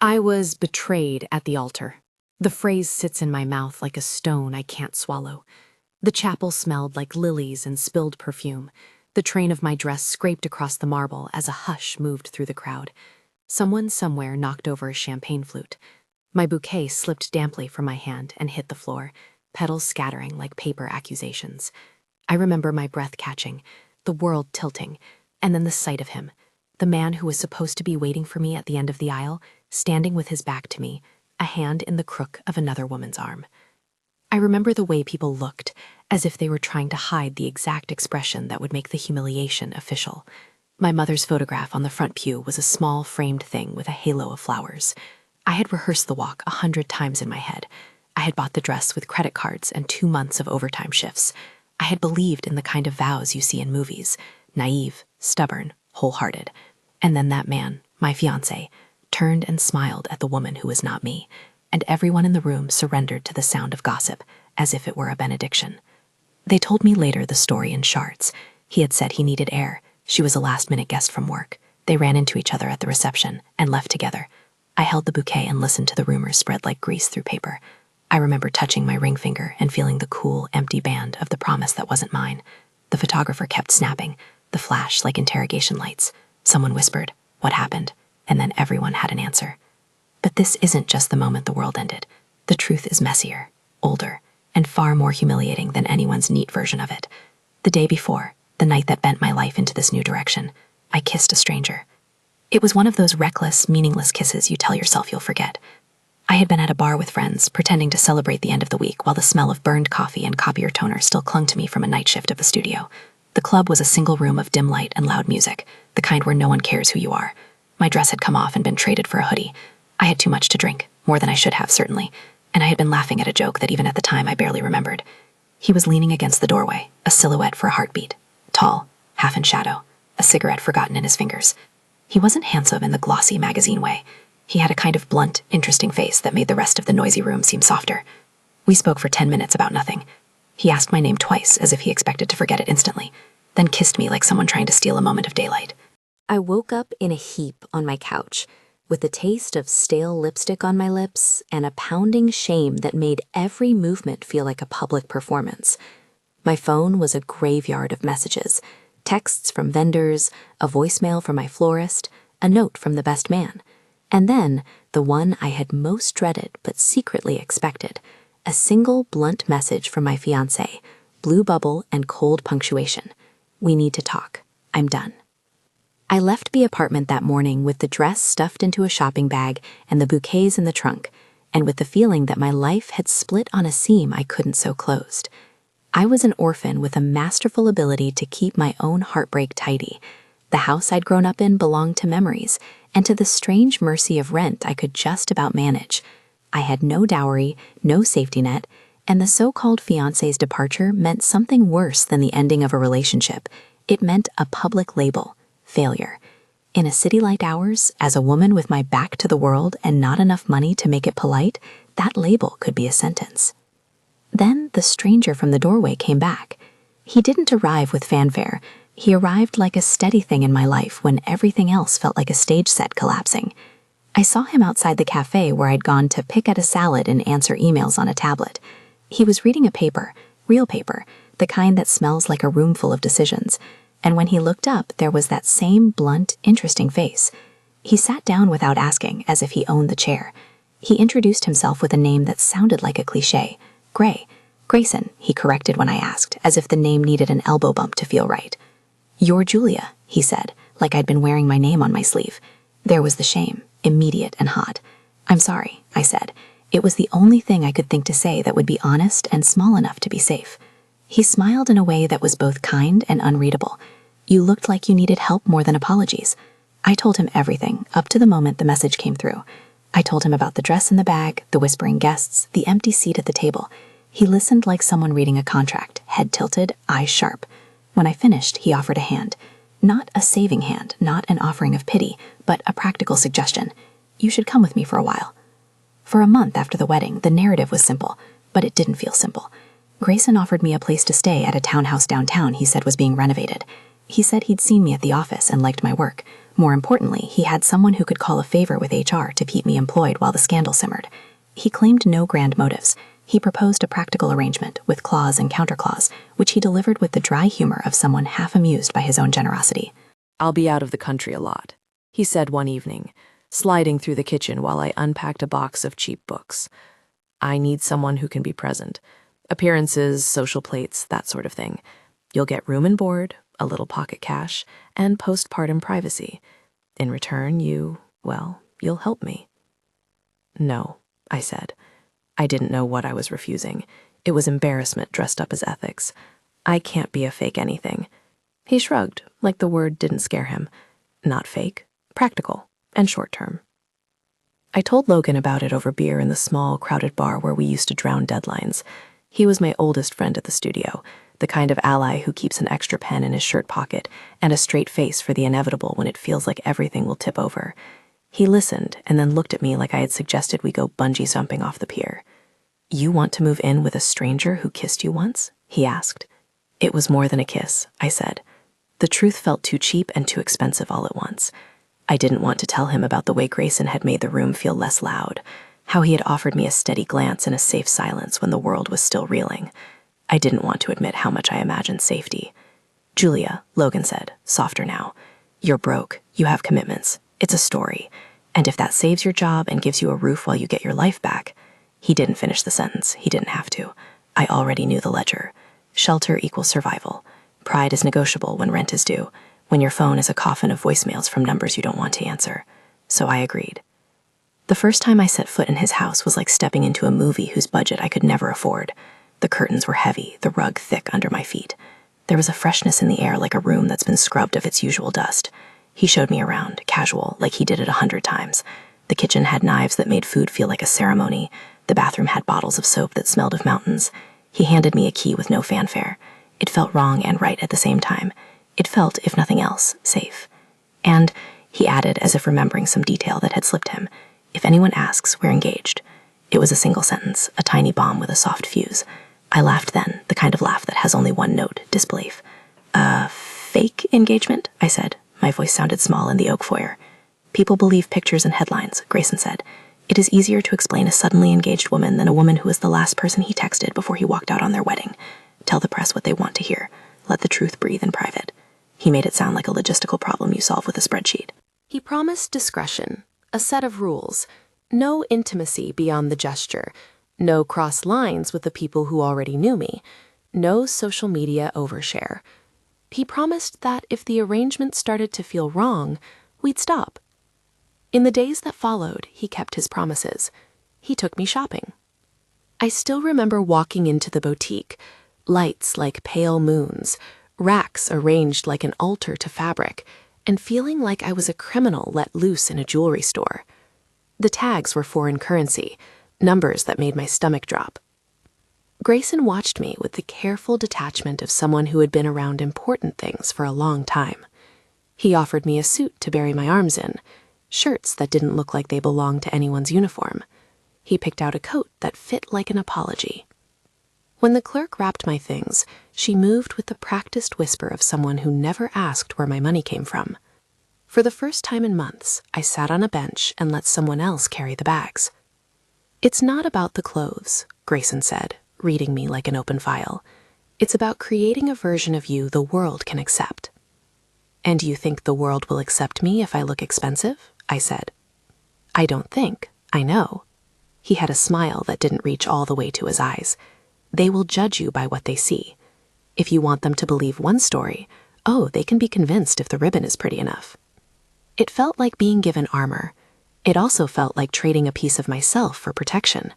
I was betrayed at the altar. The phrase sits in my mouth like a stone I can't swallow. The chapel smelled like lilies and spilled perfume. The train of my dress scraped across the marble as a hush moved through the crowd. Someone somewhere knocked over a champagne flute. My bouquet slipped damply from my hand and hit the floor, petals scattering like paper accusations. I remember my breath catching, the world tilting, and then the sight of him, the man who was supposed to be waiting for me at the end of the aisle, standing with his back to me, a hand in the crook of another woman's arm. I remember the way people looked, as if they were trying to hide the exact expression that would make the humiliation official. My mother's photograph on the front pew was a small framed thing with a halo of flowers. I had rehearsed the walk 100 times in my head. I had bought the dress with credit cards and 2 months of overtime shifts. I had believed in the kind of vows you see in movies, naive, stubborn, wholehearted. And then that man, my fiancé, turned and smiled at the woman who was not me, and everyone in the room surrendered to the sound of gossip, as if it were a benediction. They told me later the story in shards. He had said he needed air. She was a last-minute guest from work. They ran into each other at the reception and left together. I held the bouquet and listened to the rumors spread like grease through paper. I remember touching my ring finger and feeling the cool, empty band of the promise that wasn't mine. The photographer kept snapping, the flash like interrogation lights. Someone whispered, "What happened?" And then everyone had an answer. But this isn't just the moment the world ended. The truth is messier, older, and far more humiliating than anyone's neat version of it. The day before, the night that bent my life into this new direction, I kissed a stranger. It was one of those reckless, meaningless kisses you tell yourself you'll forget. I had been at a bar with friends, pretending to celebrate the end of the week while the smell of burned coffee and copier toner still clung to me from a night shift of the studio. The club was a single room of dim light and loud music, the kind where no one cares who you are. My dress had come off and been traded for a hoodie. I had too much to drink, more than I should have, certainly, and I had been laughing at a joke that even at the time I barely remembered. He was leaning against the doorway, a silhouette for a heartbeat. Tall, half in shadow, a cigarette forgotten in his fingers. He wasn't handsome in the glossy magazine way. He had a kind of blunt, interesting face that made the rest of the noisy room seem softer. We spoke for 10 minutes about nothing. He asked my name twice, as if he expected to forget it instantly, then kissed me like someone trying to steal a moment of daylight. I woke up in a heap on my couch, with the taste of stale lipstick on my lips and a pounding shame that made every movement feel like a public performance. My phone was a graveyard of messages, texts from vendors, a voicemail from my florist, a note from the best man, and then the one I had most dreaded but secretly expected, a single blunt message from my fiancé, blue bubble and cold punctuation. "We need to talk. I'm done." I left the apartment that morning with the dress stuffed into a shopping bag and the bouquets in the trunk, and with the feeling that my life had split on a seam I couldn't sew closed. I was an orphan with a masterful ability to keep my own heartbreak tidy. The house I'd grown up in belonged to memories, and to the strange mercy of rent I could just about manage. I had no dowry, no safety net, and the so-called fiancé's departure meant something worse than the ending of a relationship. It meant a public label. Failure. In a city like ours, as a woman with my back to the world and not enough money to make it polite, that label could be a sentence. Then the stranger from the doorway came back. He didn't arrive with fanfare. He arrived like a steady thing in my life when everything else felt like a stage set collapsing. I saw him outside the cafe where I'd gone to pick at a salad and answer emails on a tablet. He was reading a paper, real paper, the kind that smells like a room full of decisions. And when he looked up, there was that same blunt, interesting face. He sat down without asking, as if he owned the chair. He introduced himself with a name that sounded like a cliché. Gray. Grayson, he corrected when I asked, as if the name needed an elbow bump to feel right. "You're Julia," he said, like I'd been wearing my name on my sleeve. There was the shame, immediate and hot. "I'm sorry," I said. It was the only thing I could think to say that would be honest and small enough to be safe. He smiled in a way that was both kind and unreadable. "You looked like you needed help more than apologies." I told him everything, up to the moment the message came through. I told him about the dress in the bag, the whispering guests, the empty seat at the table. He listened like someone reading a contract, head tilted, eyes sharp. When I finished, he offered a hand. Not a saving hand, not an offering of pity, but a practical suggestion. "You should come with me for a while." For a month after the wedding, the narrative was simple, but it didn't feel simple. Grayson offered me a place to stay at a townhouse downtown he said was being renovated. He said he'd seen me at the office and liked my work. More importantly, he had someone who could call a favor with HR to keep me employed while the scandal simmered. He claimed no grand motives. He proposed a practical arrangement with clause and counterclause, which he delivered with the dry humor of someone half amused by his own generosity. "I'll be out of the country a lot," he said one evening, sliding through the kitchen while I unpacked a box of cheap books. "I need someone who can be present. Appearances, social plates, that sort of thing. You'll get room and board, a little pocket cash, and postpartum privacy. In return, you'll help me." "No," I said. I didn't know what I was refusing. It was embarrassment dressed up as ethics. "I can't be a fake anything." He shrugged, like the word didn't scare him. "Not fake, practical, and short-term." I told Logan about it over beer in the small, crowded bar where we used to drown deadlines. He was my oldest friend at the studio, the kind of ally who keeps an extra pen in his shirt pocket and a straight face for the inevitable when it feels like everything will tip over. He listened and then looked at me like I had suggested we go bungee jumping off the pier. "You want to move in with a stranger who kissed you once?" he asked. "It was more than a kiss," I said. The truth felt too cheap and too expensive all at once. I didn't want to tell him about the way Grayson had made the room feel less loud, how he had offered me a steady glance and a safe silence when the world was still reeling. I didn't want to admit how much I imagined safety. "Julia," Logan said, softer now, "you're broke. You have commitments. It's a story. And if that saves your job and gives you a roof while you get your life back—" He didn't finish the sentence. He didn't have to. I already knew the ledger. Shelter equals survival. Pride is negotiable when rent is due, when your phone is a coffin of voicemails from numbers you don't want to answer. So I agreed. The first time I set foot in his house was like stepping into a movie whose budget I could never afford. The curtains were heavy, the rug thick under my feet. There was a freshness in the air like a room that's been scrubbed of its usual dust. He showed me around, casual, like he did it 100 times. The kitchen had knives that made food feel like a ceremony. The bathroom had bottles of soap that smelled of mountains. He handed me a key with no fanfare. It felt wrong and right at the same time. It felt, if nothing else, safe. And, he added as if remembering some detail that had slipped him, "If anyone asks, we're engaged." It was a single sentence, a tiny bomb with a soft fuse. I laughed then, the kind of laugh that has only one note, disbelief. Fake engagement?" I said. My voice sounded small in the oak foyer. "People believe pictures and headlines," Grayson said. "It is easier to explain a suddenly engaged woman than a woman who was the last person he texted before he walked out on their wedding. Tell the press what they want to hear. Let the truth breathe in private." He made it sound like a logistical problem you solve with a spreadsheet. He promised discretion, a set of rules, no intimacy beyond the gesture, no cross lines with the people who already knew me, no social media overshare. He promised that if the arrangement started to feel wrong, we'd stop. In the days that followed, he kept his promises. He took me shopping. I still remember walking into the boutique, lights like pale moons, racks arranged like an altar to fabric, and feeling like I was a criminal let loose in a jewelry store. The tags were foreign currency, numbers that made my stomach drop. Grayson watched me with the careful detachment of someone who had been around important things for a long time. He offered me a suit to bury my arms in, shirts that didn't look like they belonged to anyone's uniform. He picked out a coat that fit like an apology. When the clerk wrapped my things, she moved with the practiced whisper of someone who never asked where my money came from. For the first time in months, I sat on a bench and let someone else carry the bags. "It's not about the clothes," Grayson said, reading me like an open file. "It's about creating a version of you the world can accept." "And you think the world will accept me if I look expensive?" I said. "I don't think, I know." He had a smile that didn't reach all the way to his eyes. "They will judge you by what they see. If you want them to believe one story, they can be convinced if the ribbon is pretty enough." It felt like being given armor. It also felt like trading a piece of myself for protection.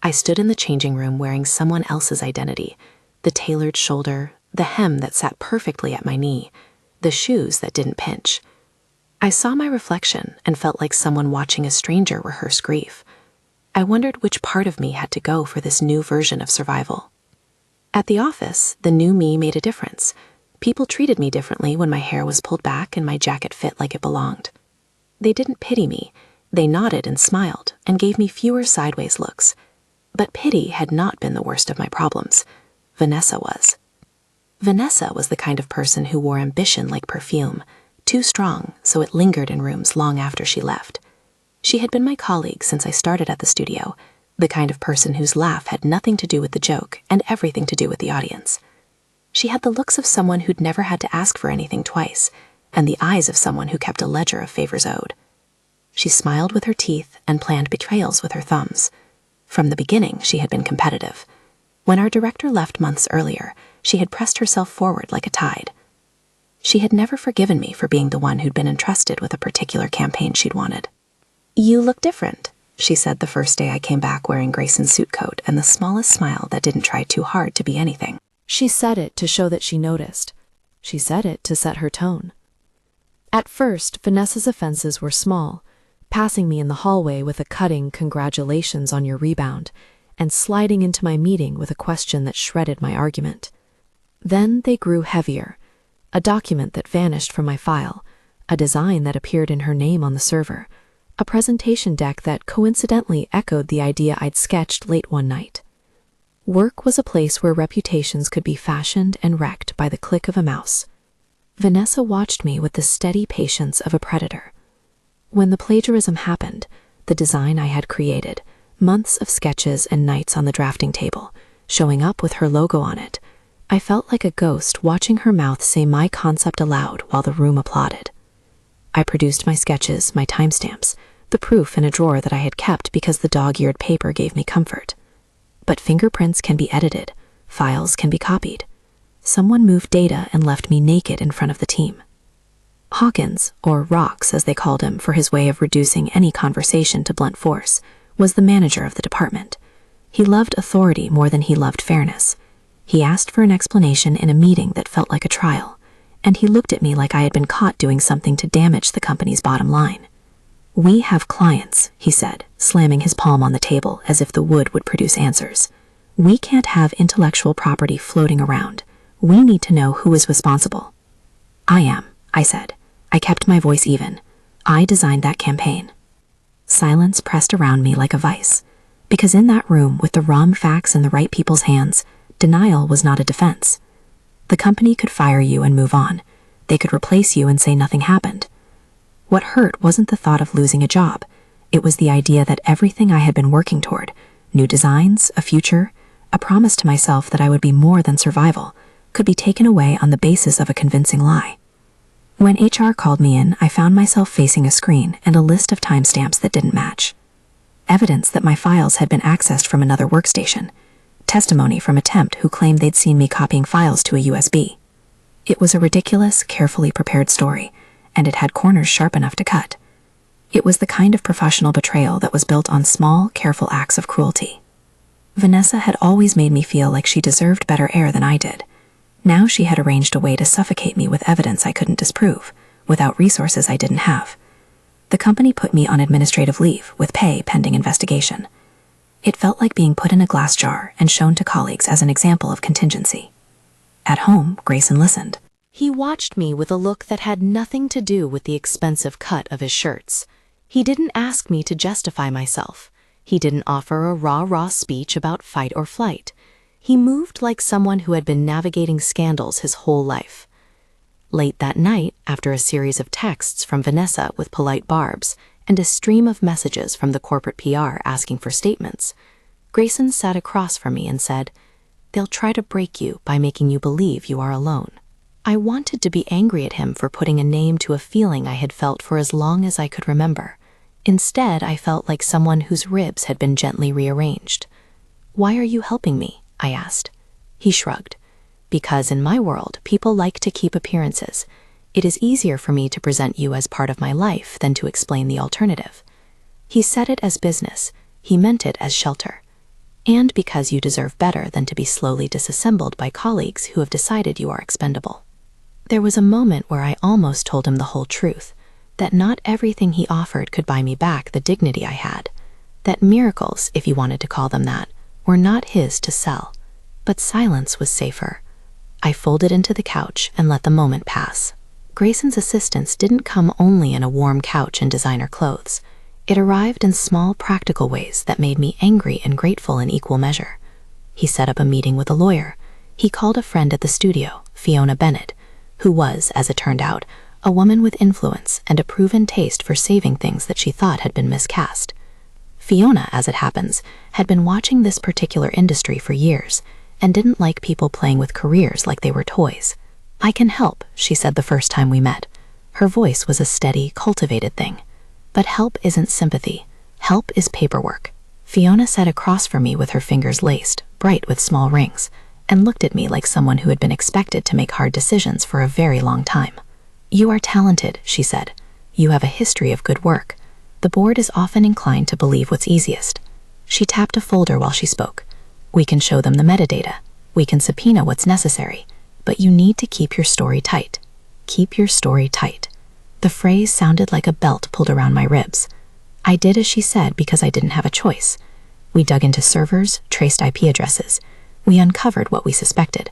I stood in the changing room wearing someone else's identity, the tailored shoulder, the hem that sat perfectly at my knee, the shoes that didn't pinch. I saw my reflection and felt like someone watching a stranger rehearse grief. I wondered which part of me had to go for this new version of survival. At the office, the new me made a difference. People treated me differently when my hair was pulled back and my jacket fit like it belonged. They didn't pity me. They nodded and smiled and gave me fewer sideways looks. But pity had not been the worst of my problems. Vanessa was. Vanessa was the kind of person who wore ambition like perfume, too strong, so it lingered in rooms long after she left. She had been my colleague since I started at the studio, the kind of person whose laugh had nothing to do with the joke and everything to do with the audience. She had the looks of someone who'd never had to ask for anything twice, and the eyes of someone who kept a ledger of favors owed. She smiled with her teeth and planned betrayals with her thumbs. From the beginning, she had been competitive. When our director left months earlier, she had pressed herself forward like a tide. She had never forgiven me for being the one who'd been entrusted with a particular campaign she'd wanted. "You look different," she said the first day I came back wearing Grayson's suit coat and the smallest smile that didn't try too hard to be anything. She said it to show that she noticed. She said it to set her tone. At first, Vanessa's offenses were small, passing me in the hallway with a cutting "congratulations on your rebound," and sliding into my meeting with a question that shredded my argument. Then they grew heavier, a document that vanished from my file, a design that appeared in her name on the server, a presentation deck that coincidentally echoed the idea I'd sketched late one night. Work was a place where reputations could be fashioned and wrecked by the click of a mouse. Vanessa watched me with the steady patience of a predator. When the plagiarism happened, the design I had created, months of sketches and nights on the drafting table, showing up with her logo on it, I felt like a ghost watching her mouth say my concept aloud while the room applauded. I produced my sketches, my timestamps, the proof in a drawer that I had kept because the dog-eared paper gave me comfort. But fingerprints can be edited, files can be copied. Someone moved data and left me naked in front of the team. Hawkins, or Rocks as they called him for his way of reducing any conversation to blunt force, was the manager of the department. He loved authority more than he loved fairness. He asked for an explanation in a meeting that felt like a trial, and he looked at me like I had been caught doing something to damage the company's bottom line. "We have clients," he said, slamming his palm on the table as if the wood would produce answers. "We can't have intellectual property floating around. We need to know who is responsible." "I am," I said. I kept my voice even. "I designed that campaign." Silence pressed around me like a vice, because in that room with the wrong facts in the right people's hands, denial was not a defense. The company could fire you and move on. They could replace you and say nothing happened. What hurt wasn't the thought of losing a job. It was the idea that everything I had been working toward, new designs, a future, a promise to myself that I would be more than survival, could be taken away on the basis of a convincing lie. When HR called me in, I found myself facing a screen and a list of timestamps that didn't match. Evidence that my files had been accessed from another workstation. Testimony from a temp who claimed they'd seen me copying files to a USB. It was a ridiculous, carefully prepared story, and it had corners sharp enough to cut. It was the kind of professional betrayal that was built on small, careful acts of cruelty. Vanessa had always made me feel like she deserved better air than I did. Now she had arranged a way to suffocate me with evidence I couldn't disprove, without resources I didn't have. The company put me on administrative leave, with pay pending investigation. It felt like being put in a glass jar and shown to colleagues as an example of contingency. At home, Grayson listened. He watched me with a look that had nothing to do with the expensive cut of his shirts. He didn't ask me to justify myself. He didn't offer a rah-rah speech about fight or flight. He moved like someone who had been navigating scandals his whole life. Late that night, after a series of texts from Vanessa with polite barbs and a stream of messages from the corporate PR asking for statements, Grayson sat across from me and said, "They'll try to break you by making you believe you are alone." I wanted to be angry at him for putting a name to a feeling I had felt for as long as I could remember. Instead, I felt like someone whose ribs had been gently rearranged. "Why are you helping me?" I asked. He shrugged. "Because in my world, people like to keep appearances. It is easier for me to present you as part of my life than to explain the alternative." He said it as business. He meant it as shelter. "And because you deserve better than to be slowly disassembled by colleagues who have decided you are expendable." There was a moment where I almost told him the whole truth, that not everything he offered could buy me back the dignity I had, that miracles, if you wanted to call them that, were not his to sell. But silence was safer. I folded into the couch and let the moment pass. Grayson's assistance didn't come only in a warm couch and designer clothes. It arrived in small, practical ways that made me angry and grateful in equal measure. He set up a meeting with a lawyer. He called a friend at the studio, Fiona Bennett, who was, as it turned out, a woman with influence and a proven taste for saving things that she thought had been miscast. Fiona, as it happens, had been watching this particular industry for years and didn't like people playing with careers like they were toys. "I can help," she said the first time we met. Her voice was a steady, cultivated thing. "But help isn't sympathy. Help is paperwork." Fiona sat across from me with her fingers laced, bright with small rings, and looked at me like someone who had been expected to make hard decisions for a very long time. "You are talented," she said. "You have a history of good work. The board is often inclined to believe what's easiest." She tapped a folder while she spoke. "We can show them the metadata. We can subpoena what's necessary. But you need to keep your story tight. Keep your story tight." The phrase sounded like a belt pulled around my ribs. I did as she said because I didn't have a choice. We dug into servers, traced IP addresses. We uncovered what we suspected.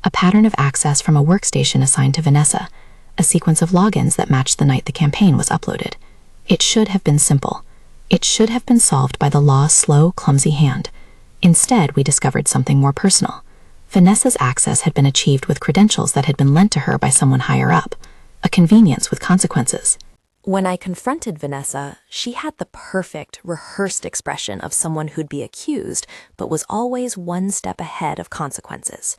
A pattern of access from a workstation assigned to Vanessa. A sequence of logins that matched the night the campaign was uploaded. It should have been simple. It should have been solved by the law's slow, clumsy hand. Instead, we discovered something more personal. Vanessa's access had been achieved with credentials that had been lent to her by someone higher up. A convenience with consequences. When I confronted Vanessa, she had the perfect, rehearsed expression of someone who'd be accused, but was always one step ahead of consequences.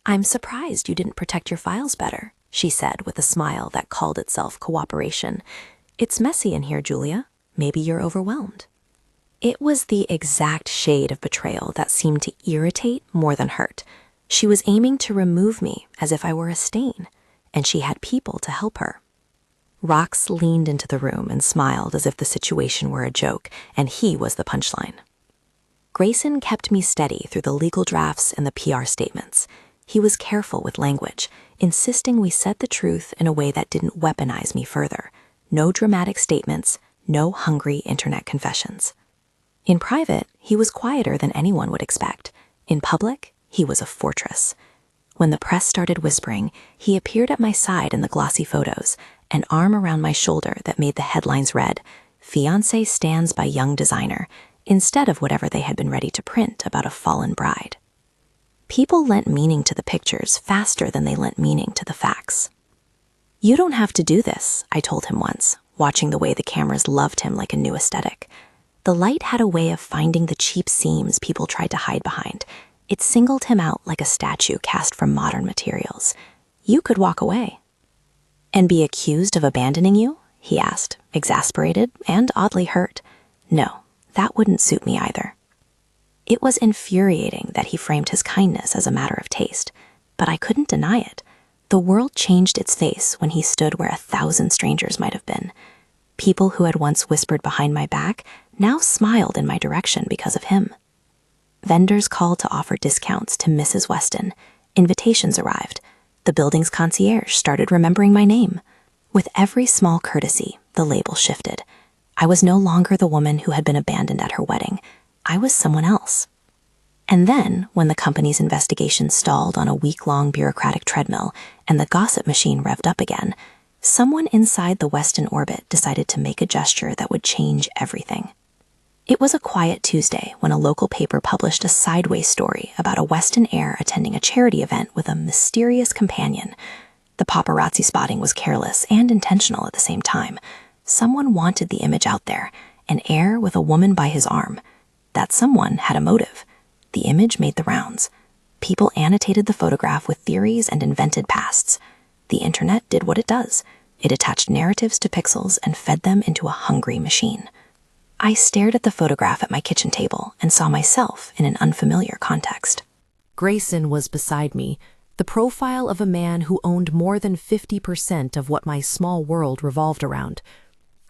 "I'm surprised you didn't protect your files better," she said with a smile that called itself cooperation. "It's messy in here, Julia. Maybe you're overwhelmed." It was the exact shade of betrayal that seemed to irritate more than hurt. She was aiming to remove me as if I were a stain, and she had people to help her. Rox leaned into the room and smiled as if the situation were a joke, and he was the punchline. Grayson kept me steady through the legal drafts and the PR statements. He was careful with language, insisting we said the truth in a way that didn't weaponize me further. No dramatic statements, no hungry internet confessions. In private, he was quieter than anyone would expect. In public, he was a fortress. When the press started whispering, he appeared at my side in the glossy photos, an arm around my shoulder that made the headlines read, "Fiancé stands by young designer," instead of whatever they had been ready to print about a fallen bride. People lent meaning to the pictures faster than they lent meaning to the facts. "You don't have to do this," I told him once, watching the way the cameras loved him like a new aesthetic. The light had a way of finding the cheap seams people tried to hide behind. It singled him out like a statue cast from modern materials. "You could walk away." "And be accused of abandoning you?" he asked, exasperated and oddly hurt. No, that wouldn't suit me either. It was infuriating that he framed his kindness as a matter of taste, but I couldn't deny it. The world changed its face when he stood where 1,000 strangers might have been. People who had once whispered behind my back now smiled in my direction because of him. Vendors called to offer discounts to Mrs. Weston. Invitations arrived. The building's concierge started remembering my name. With every small courtesy, the label shifted. I was no longer the woman who had been abandoned at her wedding. I was someone else. And then, when the company's investigation stalled on a week-long bureaucratic treadmill and the gossip machine revved up again, someone inside the Weston orbit decided to make a gesture that would change everything. It was a quiet Tuesday when a local paper published a sideways story about a Weston heir attending a charity event with a mysterious companion. The paparazzi spotting was careless and intentional at the same time. Someone wanted the image out there, an heir with a woman by his arm. That someone had a motive. The image made the rounds. People annotated the photograph with theories and invented pasts. The internet did what it does. It attached narratives to pixels and fed them into a hungry machine. I stared at the photograph at my kitchen table and saw myself in an unfamiliar context. Grayson was beside me, the profile of a man who owned more than 50% of what my small world revolved around.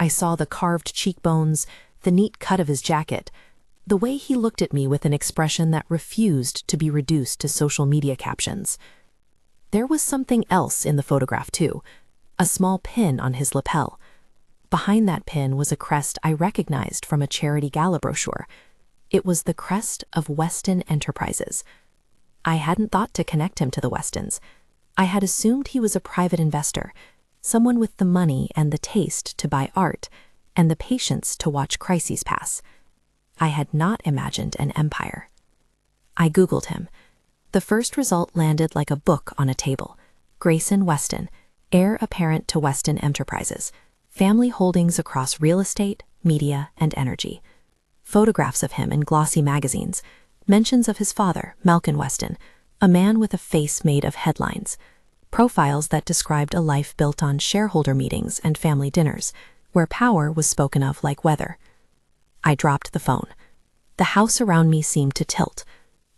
I saw the carved cheekbones, the neat cut of his jacket, the way he looked at me with an expression that refused to be reduced to social media captions. There was something else in the photograph too, a small pin on his lapel. Behind that pin was a crest I recognized from a charity gala brochure. It was the crest of Weston Enterprises. I hadn't thought to connect him to the Westons. I had assumed he was a private investor, someone with the money and the taste to buy art, and the patience to watch crises pass. I had not imagined an empire. I Googled him. The first result landed like a book on a table. Grayson Weston, heir apparent to Weston Enterprises, family holdings across real estate, media, and energy. Photographs of him in glossy magazines, mentions of his father, Malcolm Weston, a man with a face made of headlines, profiles that described a life built on shareholder meetings and family dinners, where power was spoken of like weather. I dropped the phone. The house around me seemed to tilt.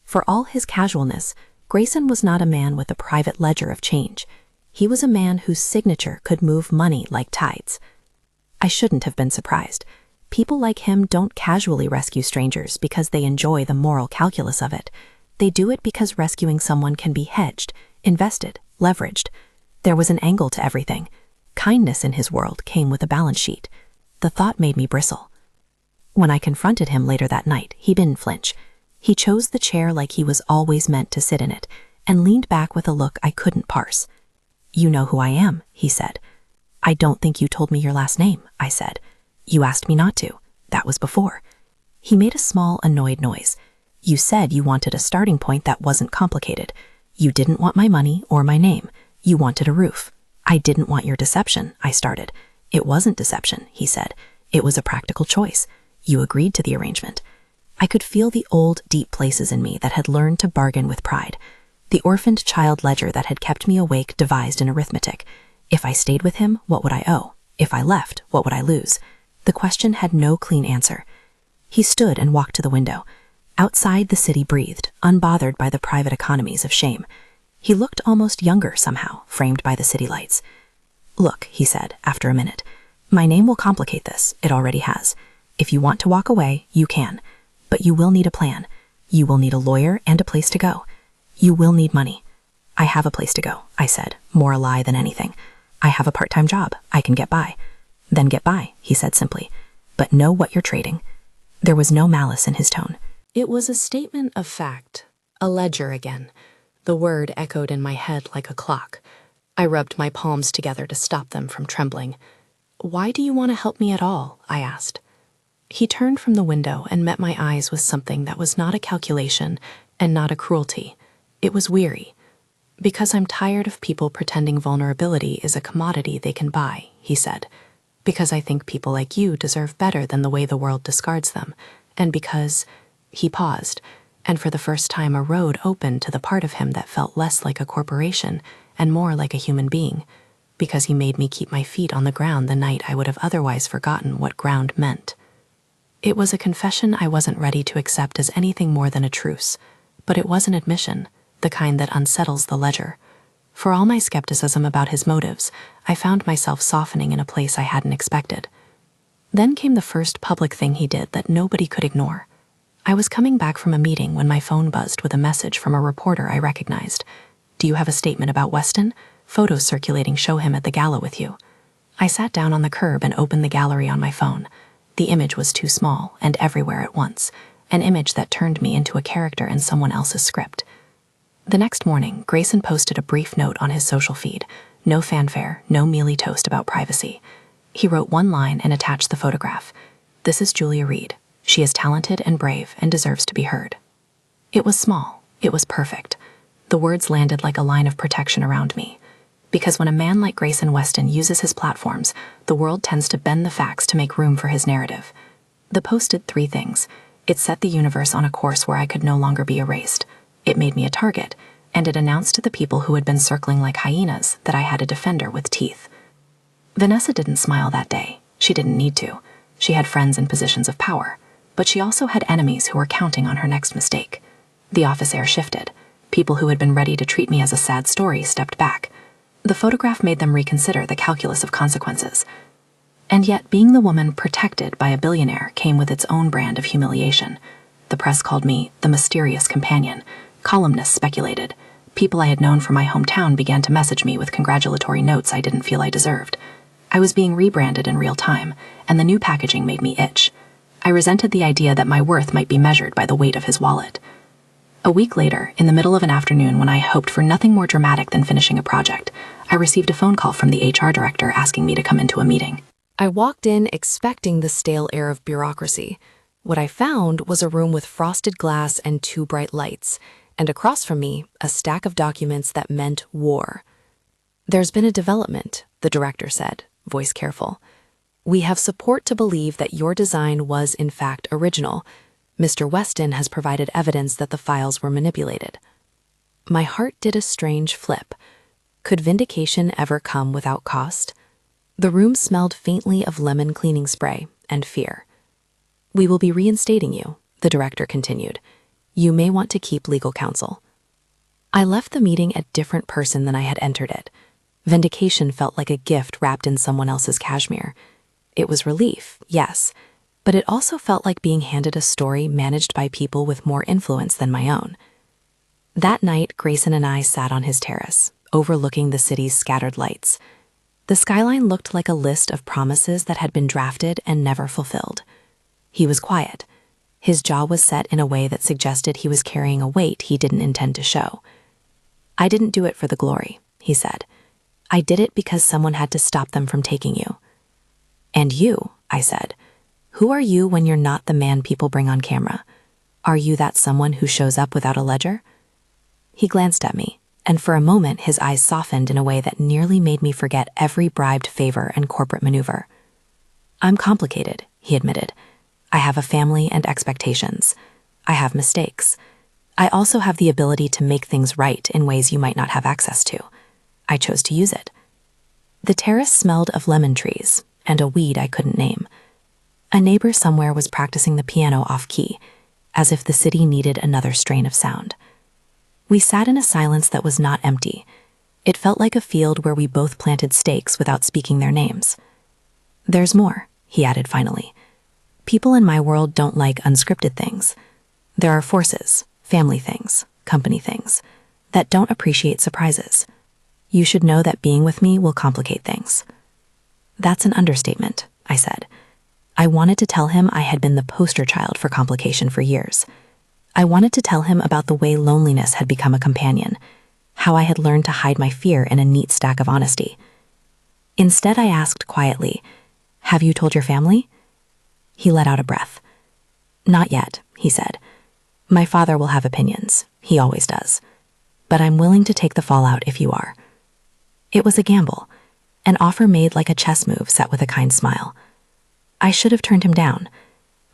For all his casualness, Grayson was not a man with a private ledger of change. He was a man whose signature could move money like tides. I shouldn't have been surprised. People like him don't casually rescue strangers because they enjoy the moral calculus of it. They do it because rescuing someone can be hedged, invested, leveraged. There was an angle to everything. Kindness in his world came with a balance sheet. The thought made me bristle. When I confronted him later that night, he didn't flinch. He chose the chair like he was always meant to sit in it, and leaned back with a look I couldn't parse. "You know who I am," he said. "I don't think you told me your last name," I said. "You asked me not to. That was before." He made a small, annoyed noise. "You said you wanted a starting point that wasn't complicated. You didn't want my money or my name. You wanted a roof." "I didn't want your deception," I started. "It wasn't deception," he said. "It was a practical choice. You agreed to the arrangement." I could feel the old, deep places in me that had learned to bargain with pride. The orphaned child ledger that had kept me awake devised an arithmetic. If I stayed with him, what would I owe? If I left, what would I lose? The question had no clean answer. He stood and walked to the window. Outside, the city breathed, unbothered by the private economies of shame. He looked almost younger somehow, framed by the city lights. "Look," he said, after a minute, "my name will complicate this. It already has. If you want to walk away, you can. But you will need a plan. You will need a lawyer and a place to go. You will need money." "I have a place to go," I said, more a lie than anything. "I have a part-time job. I can get by." "Then get by," he said simply. "But know what you're trading." There was no malice in his tone. It was a statement of fact, a ledger again. The word echoed in my head like a clock. I rubbed my palms together to stop them from trembling. "Why do you want to help me at all?" I asked. He turned from the window and met my eyes with something that was not a calculation and not a cruelty. It was weary. "Because I'm tired of people pretending vulnerability is a commodity they can buy," he said. "Because I think people like you deserve better than the way the world discards them. And because—" He paused, and for the first time a road opened to the part of him that felt less like a corporation and more like a human being. Because he made me keep my feet on the ground the night I would have otherwise forgotten what ground meant. It was a confession I wasn't ready to accept as anything more than a truce, but it was an admission, the kind that unsettles the ledger. For all my skepticism about his motives, I found myself softening in a place I hadn't expected. Then came the first public thing he did that nobody could ignore. I was coming back from a meeting when my phone buzzed with a message from a reporter I recognized. "Do you have a statement about Weston? Photos circulating show him at the gala with you." I sat down on the curb and opened the gallery on my phone. The image was too small and everywhere at once, an image that turned me into a character in someone else's script. The next morning, Grayson posted a brief note on his social feed. No fanfare, no mealy toast about privacy. He wrote one line and attached the photograph. "This is Julia Reed. She is talented and brave and deserves to be heard." It was small. It was perfect. The words landed like a line of protection around me. Because when a man like Grayson Weston uses his platforms, the world tends to bend the facts to make room for his narrative. The post did three things. It set the universe on a course where I could no longer be erased. It made me a target, and it announced to the people who had been circling like hyenas that I had a defender with teeth. Vanessa didn't smile that day. She didn't need to. She had friends in positions of power. But she also had enemies who were counting on her next mistake. The office air shifted. People who had been ready to treat me as a sad story stepped back. The photograph made them reconsider the calculus of consequences. And yet, being the woman protected by a billionaire came with its own brand of humiliation. The press called me the mysterious companion. Columnists speculated. People I had known from my hometown began to message me with congratulatory notes I didn't feel I deserved. I was being rebranded in real time, and the new packaging made me itch. I resented the idea that my worth might be measured by the weight of his wallet. A week later, in the middle of an afternoon when I hoped for nothing more dramatic than finishing a project, I received a phone call from the HR director asking me to come into a meeting. I walked in expecting the stale air of bureaucracy. What I found was a room with frosted glass and two bright lights, and across from me, a stack of documents that meant war. "There's been a development," the director said, voice careful. "We have support to believe that your design was in fact original. Mr. Weston has provided evidence that the files were manipulated." My heart did a strange flip. Could vindication ever come without cost? The room smelled faintly of lemon cleaning spray and fear. "We will be reinstating you," the director continued. "You may want to keep legal counsel." I left the meeting a different person than I had entered it. Vindication felt like a gift wrapped in someone else's cashmere. It was relief, yes, but it also felt like being handed a story managed by people with more influence than my own. That night, Grayson and I sat on his terrace, overlooking the city's scattered lights. The skyline looked like a list of promises that had been drafted and never fulfilled. He was quiet. His jaw was set in a way that suggested he was carrying a weight he didn't intend to show. "I didn't do it for the glory," he said. "I did it because someone had to stop them from taking you." "And you," I said. "Who are you when you're not the man people bring on camera? Are you that someone who shows up without a ledger?" He glanced at me, and for a moment his eyes softened in a way that nearly made me forget every bribed favor and corporate maneuver. "I'm complicated," he admitted. "I have a family and expectations. I have mistakes. I also have the ability to make things right in ways you might not have access to. I chose to use it." The terrace smelled of lemon trees and a weed I couldn't name. A neighbor somewhere was practicing the piano off-key, as if the city needed another strain of sound. We sat in a silence that was not empty. It felt like a field where we both planted stakes without speaking their names. "There's more," he added finally. "People in my world don't like unscripted things. There are forces, family things, company things, that don't appreciate surprises. You should know that being with me will complicate things." "That's an understatement," I said. I wanted to tell him I had been the poster child for complication for years. I wanted to tell him about the way loneliness had become a companion, how I had learned to hide my fear in a neat stack of honesty. Instead, I asked quietly, "Have you told your family?" He let out a breath. "Not yet," he said. "My father will have opinions. He always does. But I'm willing to take the fallout if you are." It was a gamble, an offer made like a chess move set with a kind smile. I should have turned him down.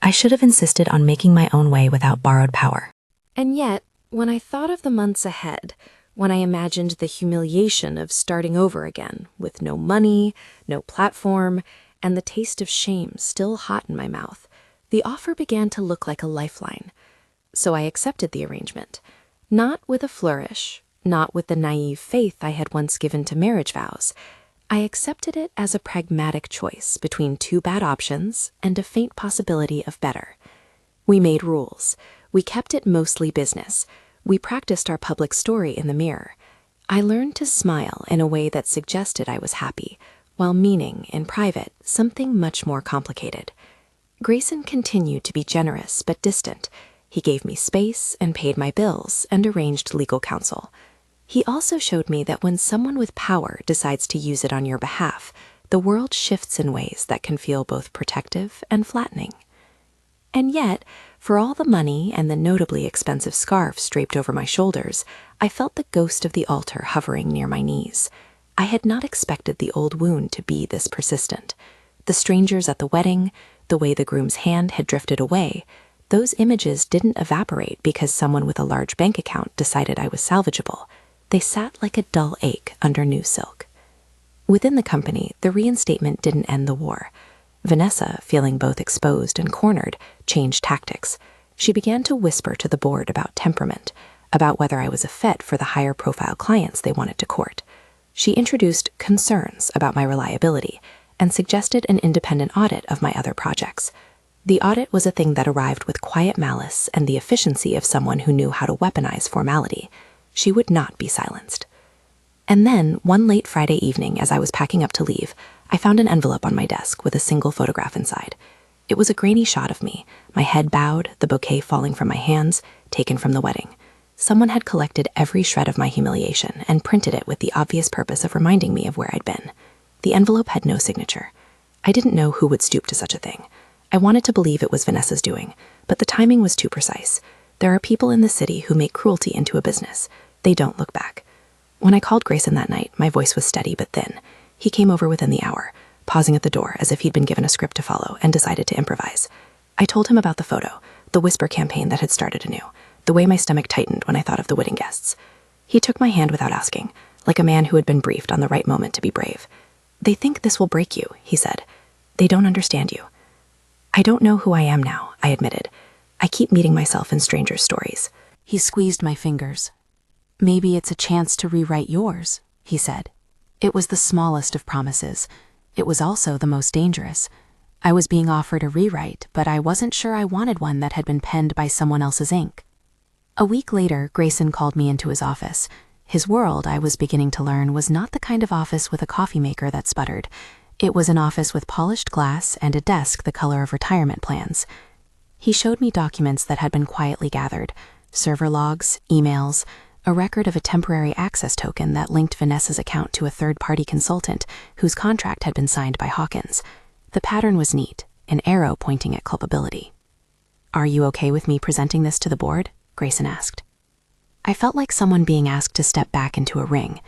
I should have insisted on making my own way without borrowed power. And yet, when I thought of the months ahead, when I imagined the humiliation of starting over again, with no money, no platform, and the taste of shame still hot in my mouth, the offer began to look like a lifeline. So I accepted the arrangement, not with a flourish, not with the naive faith I had once given to marriage vows. I accepted it as a pragmatic choice between two bad options and a faint possibility of better. We made rules. We kept it mostly business. We practiced our public story in the mirror. I learned to smile in a way that suggested I was happy, while meaning, in private, something much more complicated. Grayson continued to be generous but distant. He gave me space and paid my bills and arranged legal counsel. He also showed me that when someone with power decides to use it on your behalf, the world shifts in ways that can feel both protective and flattening. And yet, for all the money and the notably expensive scarves draped over my shoulders, I felt the ghost of the altar hovering near my knees. I had not expected the old wound to be this persistent. The strangers at the wedding, the way the groom's hand had drifted away, those images didn't evaporate because someone with a large bank account decided I was salvageable. They sat like a dull ache under new silk. Within the company, the reinstatement didn't end the war. Vanessa, feeling both exposed and cornered, changed tactics. She began to whisper to the board about temperament, about whether I was a fit for the higher-profile clients they wanted to court. She introduced concerns about my reliability and suggested an independent audit of my other projects. The audit was a thing that arrived with quiet malice and the efficiency of someone who knew how to weaponize formality. She would not be silenced. And then, one late Friday evening, as I was packing up to leave, I found an envelope on my desk with a single photograph inside. It was a grainy shot of me, my head bowed, the bouquet falling from my hands, taken from the wedding. Someone had collected every shred of my humiliation and printed it with the obvious purpose of reminding me of where I'd been. The envelope had no signature. I didn't know who would stoop to such a thing. I wanted to believe it was Vanessa's doing, but the timing was too precise. There are people in the city who make cruelty into a business. They don't look back. When I called Grayson that night, my voice was steady but thin. He came over within the hour, pausing at the door as if he'd been given a script to follow and decided to improvise. I told him about the photo, the whisper campaign that had started anew, the way my stomach tightened when I thought of the wedding guests. He took my hand without asking, like a man who had been briefed on the right moment to be brave. "They think this will break you," he said. "They don't understand you." "I don't know who I am now," I admitted. "I keep meeting myself in strangers' stories." He squeezed my fingers. "Maybe it's a chance to rewrite yours," he said. It was the smallest of promises. It was also the most dangerous. I was being offered a rewrite, but I wasn't sure I wanted one that had been penned by someone else's ink. A week later, Grayson called me into his office. His world, I was beginning to learn, was not the kind of office with a coffee maker that sputtered. It was an office with polished glass and a desk the color of retirement plans. He showed me documents that had been quietly gathered, server logs, emails, a record of a temporary access token that linked Vanessa's account to a third-party consultant whose contract had been signed by Hawkins. The pattern was neat, an arrow pointing at culpability. "Are you okay with me presenting this to the board?" Grayson asked. I felt like someone being asked to step back into a ring.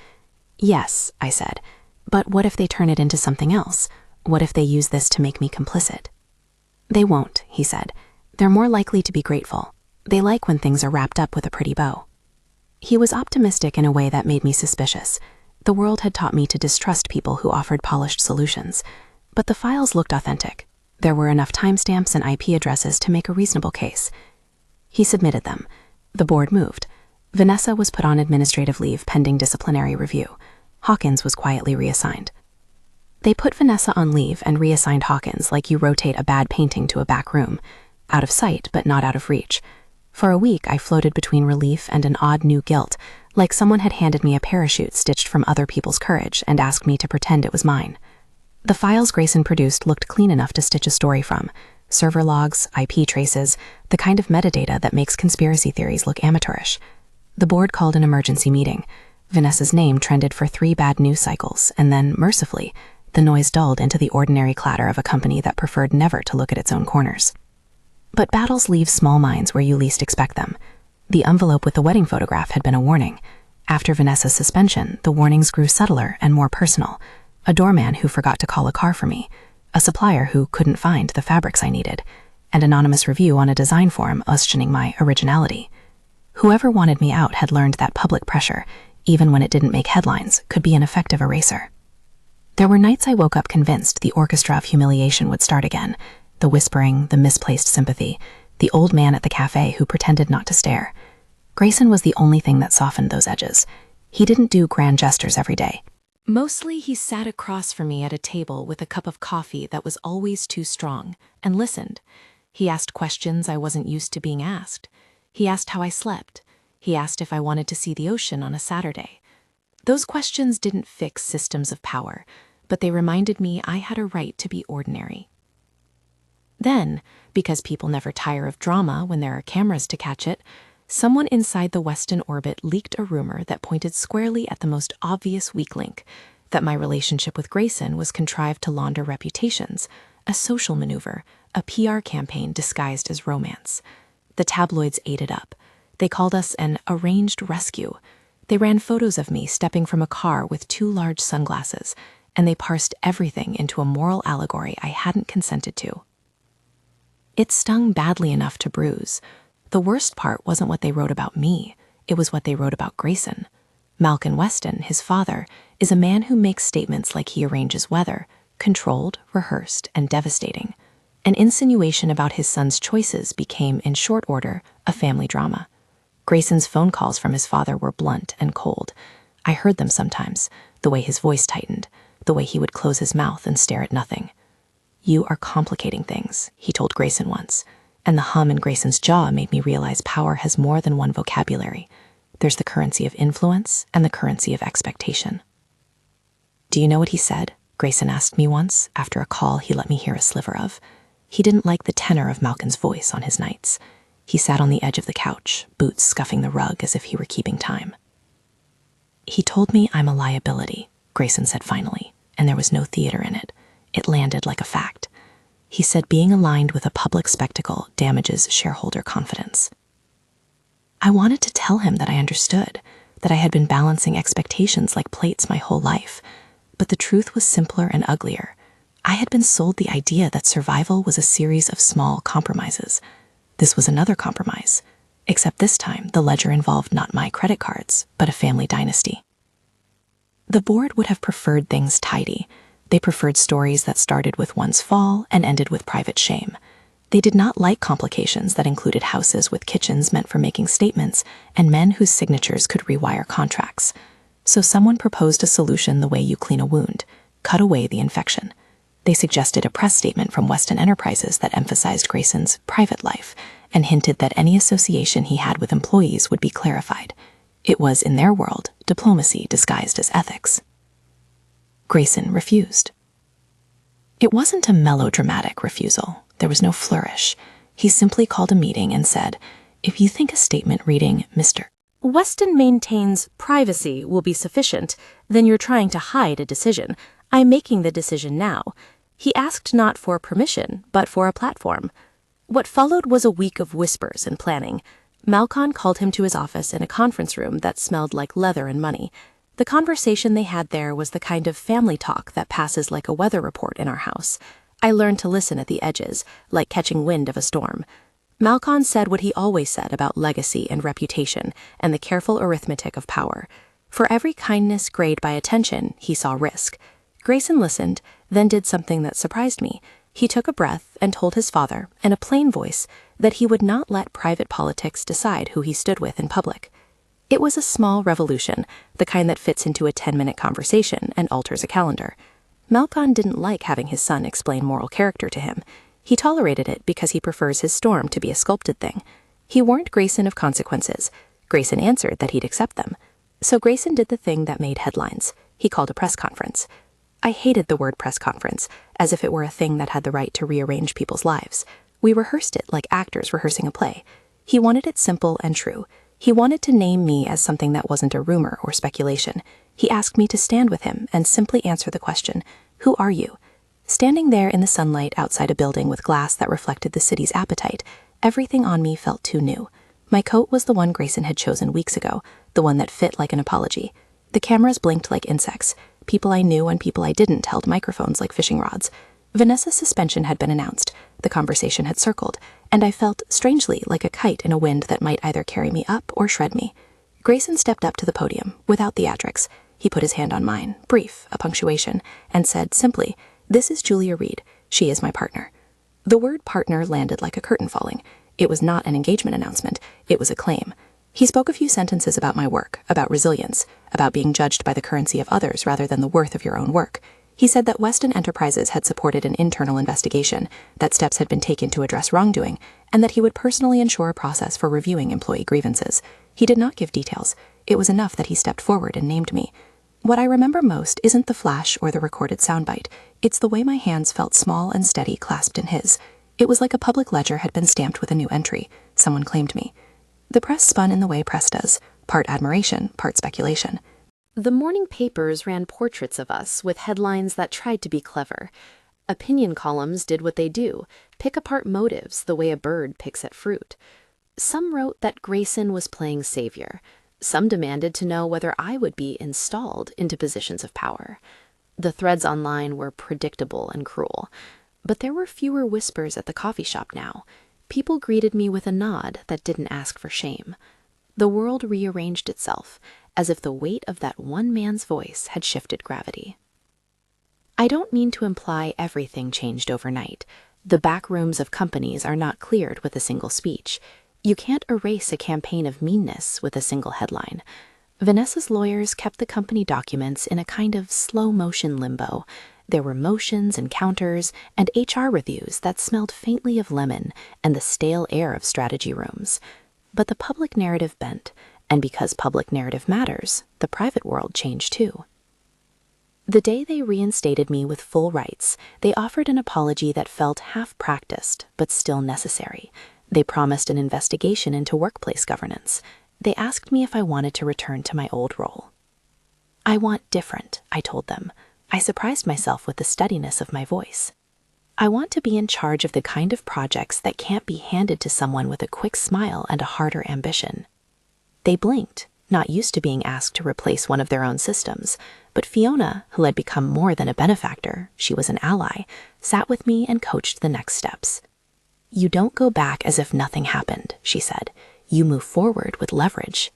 "Yes," I said, "but what if they turn it into something else? What if they use this to make me complicit?" "They won't," he said. "They're more likely to be grateful. They like when things are wrapped up with a pretty bow." He was optimistic in a way that made me suspicious. The world had taught me to distrust people who offered polished solutions. But the files looked authentic. There were enough timestamps and IP addresses to make a reasonable case. He submitted them. The board moved. Vanessa was put on administrative leave pending disciplinary review. Hawkins was quietly reassigned. They put Vanessa on leave and reassigned Hawkins like you rotate a bad painting to a back room, out of sight but not out of reach. For a week, I floated between relief and an odd new guilt, like someone had handed me a parachute stitched from other people's courage and asked me to pretend it was mine. The files Grayson produced looked clean enough to stitch a story from. Server logs, IP traces, the kind of metadata that makes conspiracy theories look amateurish. The board called an emergency meeting. Vanessa's name trended for 3 bad news cycles, and then, mercifully, the noise dulled into the ordinary clatter of a company that preferred never to look at its own corners. But battles leave small minds where you least expect them. The envelope with the wedding photograph had been a warning. After Vanessa's suspension, the warnings grew subtler and more personal. A doorman who forgot to call a car for me, a supplier who couldn't find the fabrics I needed, an anonymous review on a design forum questioning my originality. Whoever wanted me out had learned that public pressure, even when it didn't make headlines, could be an effective eraser. There were nights I woke up convinced the orchestra of humiliation would start again, the whispering, the misplaced sympathy, the old man at the cafe who pretended not to stare. Grayson was the only thing that softened those edges. He didn't do grand gestures every day. Mostly, he sat across from me at a table with a cup of coffee that was always too strong, and listened. He asked questions I wasn't used to being asked. He asked how I slept. He asked if I wanted to see the ocean on a Saturday. Those questions didn't fix systems of power, but they reminded me I had a right to be ordinary. Then, because people never tire of drama when there are cameras to catch it, someone inside the Weston orbit leaked a rumor that pointed squarely at the most obvious weak link, that my relationship with Grayson was contrived to launder reputations, a social maneuver, a PR campaign disguised as romance. The tabloids ate it up. They called us an arranged rescue. They ran photos of me stepping from a car with 2 large sunglasses, and they parsed everything into a moral allegory I hadn't consented to. It stung badly enough to bruise. The worst part wasn't what they wrote about me, it was what they wrote about Grayson. Malcolm Weston, his father, is a man who makes statements like he arranges weather, controlled, rehearsed, and devastating. An insinuation about his son's choices became, in short order, a family drama. Grayson's phone calls from his father were blunt and cold. I heard them sometimes, the way his voice tightened, the way he would close his mouth and stare at nothing. "You are complicating things," he told Grayson once, and the hum in Grayson's jaw made me realize power has more than one vocabulary. There's the currency of influence and the currency of expectation. "Do you know what he said?" Grayson asked me once, after a call he let me hear a sliver of. He didn't like the tenor of Malcolm's voice on his nights. He sat on the edge of the couch, boots scuffing the rug as if he were keeping time. "He told me I'm a liability," Grayson said finally, and there was no theater in it. It landed like a fact. He said being aligned with a public spectacle damages shareholder confidence. I wanted to tell him that I understood, that I had been balancing expectations like plates my whole life. But the truth was simpler and uglier. I had been sold the idea that survival was a series of small compromises. This was another compromise, except this time the ledger involved not my credit cards, but a family dynasty. The board would have preferred things tidy. They preferred stories that started with one's fall and ended with private shame. They did not like complications that included houses with kitchens meant for making statements and men whose signatures could rewire contracts. So someone proposed a solution the way you clean a wound: cut away the infection. They suggested a press statement from Weston Enterprises that emphasized Grayson's private life and hinted that any association he had with employees would be clarified. It was, in their world, diplomacy disguised as ethics. Grayson refused. It wasn't a melodramatic refusal. There was no flourish. He simply called a meeting and said, "If you think a statement reading, Mr. Weston maintains privacy will be sufficient, then you're trying to hide a decision. I'm making the decision now." He asked not for permission, but for a platform. What followed was a week of whispers and planning. Malcolm called him to his office in a conference room that smelled like leather and money. The conversation they had there was the kind of family talk that passes like a weather report in our house. I learned to listen at the edges, like catching wind of a storm. Malcolm said what he always said about legacy and reputation and the careful arithmetic of power. For every kindness grayed by attention, he saw risk. Grayson listened, then did something that surprised me. He took a breath and told his father, in a plain voice, that he would not let private politics decide who he stood with in public. It was a small revolution, the kind that fits into a 10-minute conversation and alters a calendar. Malcolm didn't like having his son explain moral character to him. He tolerated it because he prefers his storm to be a sculpted thing. He warned Grayson of consequences. Grayson answered that he'd accept them. So Grayson did the thing that made headlines. He called a press conference. I hated the word press conference, as if it were a thing that had the right to rearrange people's lives. We rehearsed it like actors rehearsing a play. He wanted it simple and true. He wanted to name me as something that wasn't a rumor or speculation. He asked me to stand with him and simply answer the question, "Who are you?" Standing there in the sunlight outside a building with glass that reflected the city's appetite, everything on me felt too new. My coat was the one Grayson had chosen weeks ago, the one that fit like an apology. The cameras blinked like insects. People I knew and people I didn't held microphones like fishing rods. Vanessa's suspension had been announced. The conversation had circled, and I felt, strangely, like a kite in a wind that might either carry me up or shred me. Grayson stepped up to the podium, without theatrics. He put his hand on mine, brief, a punctuation, and said simply, "This is Julia Reed. She is my partner." The word partner landed like a curtain falling. It was not an engagement announcement. It was a claim. He spoke a few sentences about my work, about resilience, about being judged by the currency of others rather than the worth of your own work. He said that Weston Enterprises had supported an internal investigation, that steps had been taken to address wrongdoing, and that he would personally ensure a process for reviewing employee grievances. He did not give details. It was enough that he stepped forward and named me. What I remember most isn't the flash or the recorded soundbite. It's the way my hands felt small and steady clasped in his. It was like a public ledger had been stamped with a new entry. Someone claimed me. The press spun in the way press does, part admiration, part speculation. The morning papers ran portraits of us with headlines that tried to be clever. Opinion columns did what they do, pick apart motives the way a bird picks at fruit. Some wrote that Grayson was playing savior. Some demanded to know whether I would be installed into positions of power. The threads online were predictable and cruel. But there were fewer whispers at the coffee shop now. People greeted me with a nod that didn't ask for shame. The world rearranged itself, as if the weight of that one man's voice had shifted gravity. I don't mean to imply everything changed overnight. The back rooms of companies are not cleared with a single speech. You can't erase a campaign of meanness with a single headline. Vanessa's lawyers kept the company documents in a kind of slow-motion limbo. There were motions and counters and HR reviews that smelled faintly of lemon and the stale air of strategy rooms. But the public narrative bent, and because public narrative matters, the private world changed too. The day they reinstated me with full rights, they offered an apology that felt half-practiced, but still necessary. They promised an investigation into workplace governance. They asked me if I wanted to return to my old role. "I want different," I told them. I surprised myself with the steadiness of my voice. "I want to be in charge of the kind of projects that can't be handed to someone with a quick smile and a harder ambition." They blinked, not used to being asked to replace one of their own systems. But Fiona, who had become more than a benefactor, she was an ally, sat with me and coached the next steps. "You don't go back as if nothing happened," she said. "You move forward with leverage."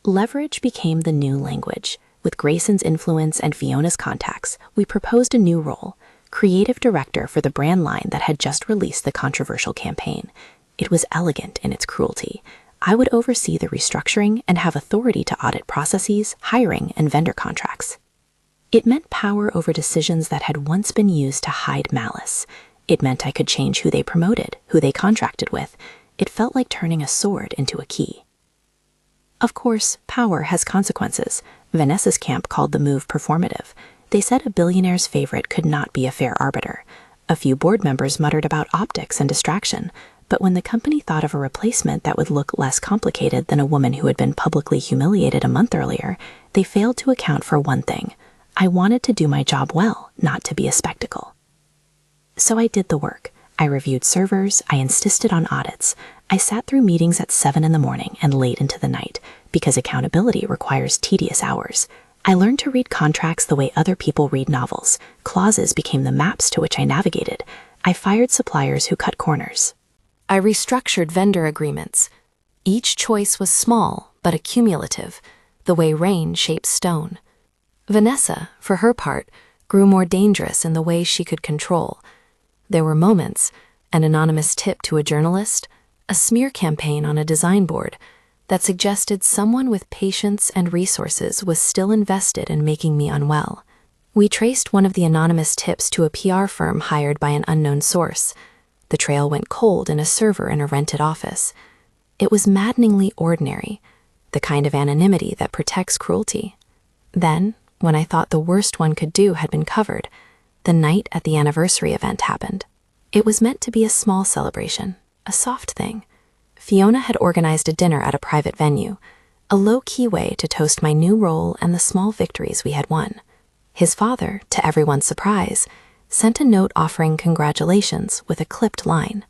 Leverage became the new language. With Grayson's influence and Fiona's contacts, we proposed a new role, creative director for the brand line that had just released the controversial campaign. It was elegant in its cruelty. I would oversee the restructuring and have authority to audit processes, hiring, and vendor contracts. It meant power over decisions that had once been used to hide malice. It meant I could change who they promoted, who they contracted with. It felt like turning a sword into a key. Of course, power has consequences. Vanessa's camp called the move performative. They said a billionaire's favorite could not be a fair arbiter. A few board members muttered about optics and distraction, but when the company thought of a replacement that would look less complicated than a woman who had been publicly humiliated a month earlier, they failed to account for one thing. I wanted to do my job well, not to be a spectacle. So I did the work. I reviewed servers, I insisted on audits. I sat through meetings at 7 in the morning and late into the night, because accountability requires tedious hours. I learned to read contracts the way other people read novels. Clauses became the maps to which I navigated. I fired suppliers who cut corners. I restructured vendor agreements. Each choice was small, but accumulative, the way rain shapes stone. Vanessa, for her part, grew more dangerous in the way she could control. There were moments, an anonymous tip to a journalist, a smear campaign on a design board, that suggested someone with patience and resources was still invested in making me unwell. We traced one of the anonymous tips to a PR firm hired by an unknown source. The trail went cold in a server in a rented office. It was maddeningly ordinary, the kind of anonymity that protects cruelty. Then, when I thought the worst one could do had been covered, the night at the anniversary event happened. It was meant to be a small celebration, a soft thing. Fiona had organized a dinner at a private venue, a low-key way to toast my new role and the small victories we had won. His father, to everyone's surprise, sent a note offering congratulations with a clipped line.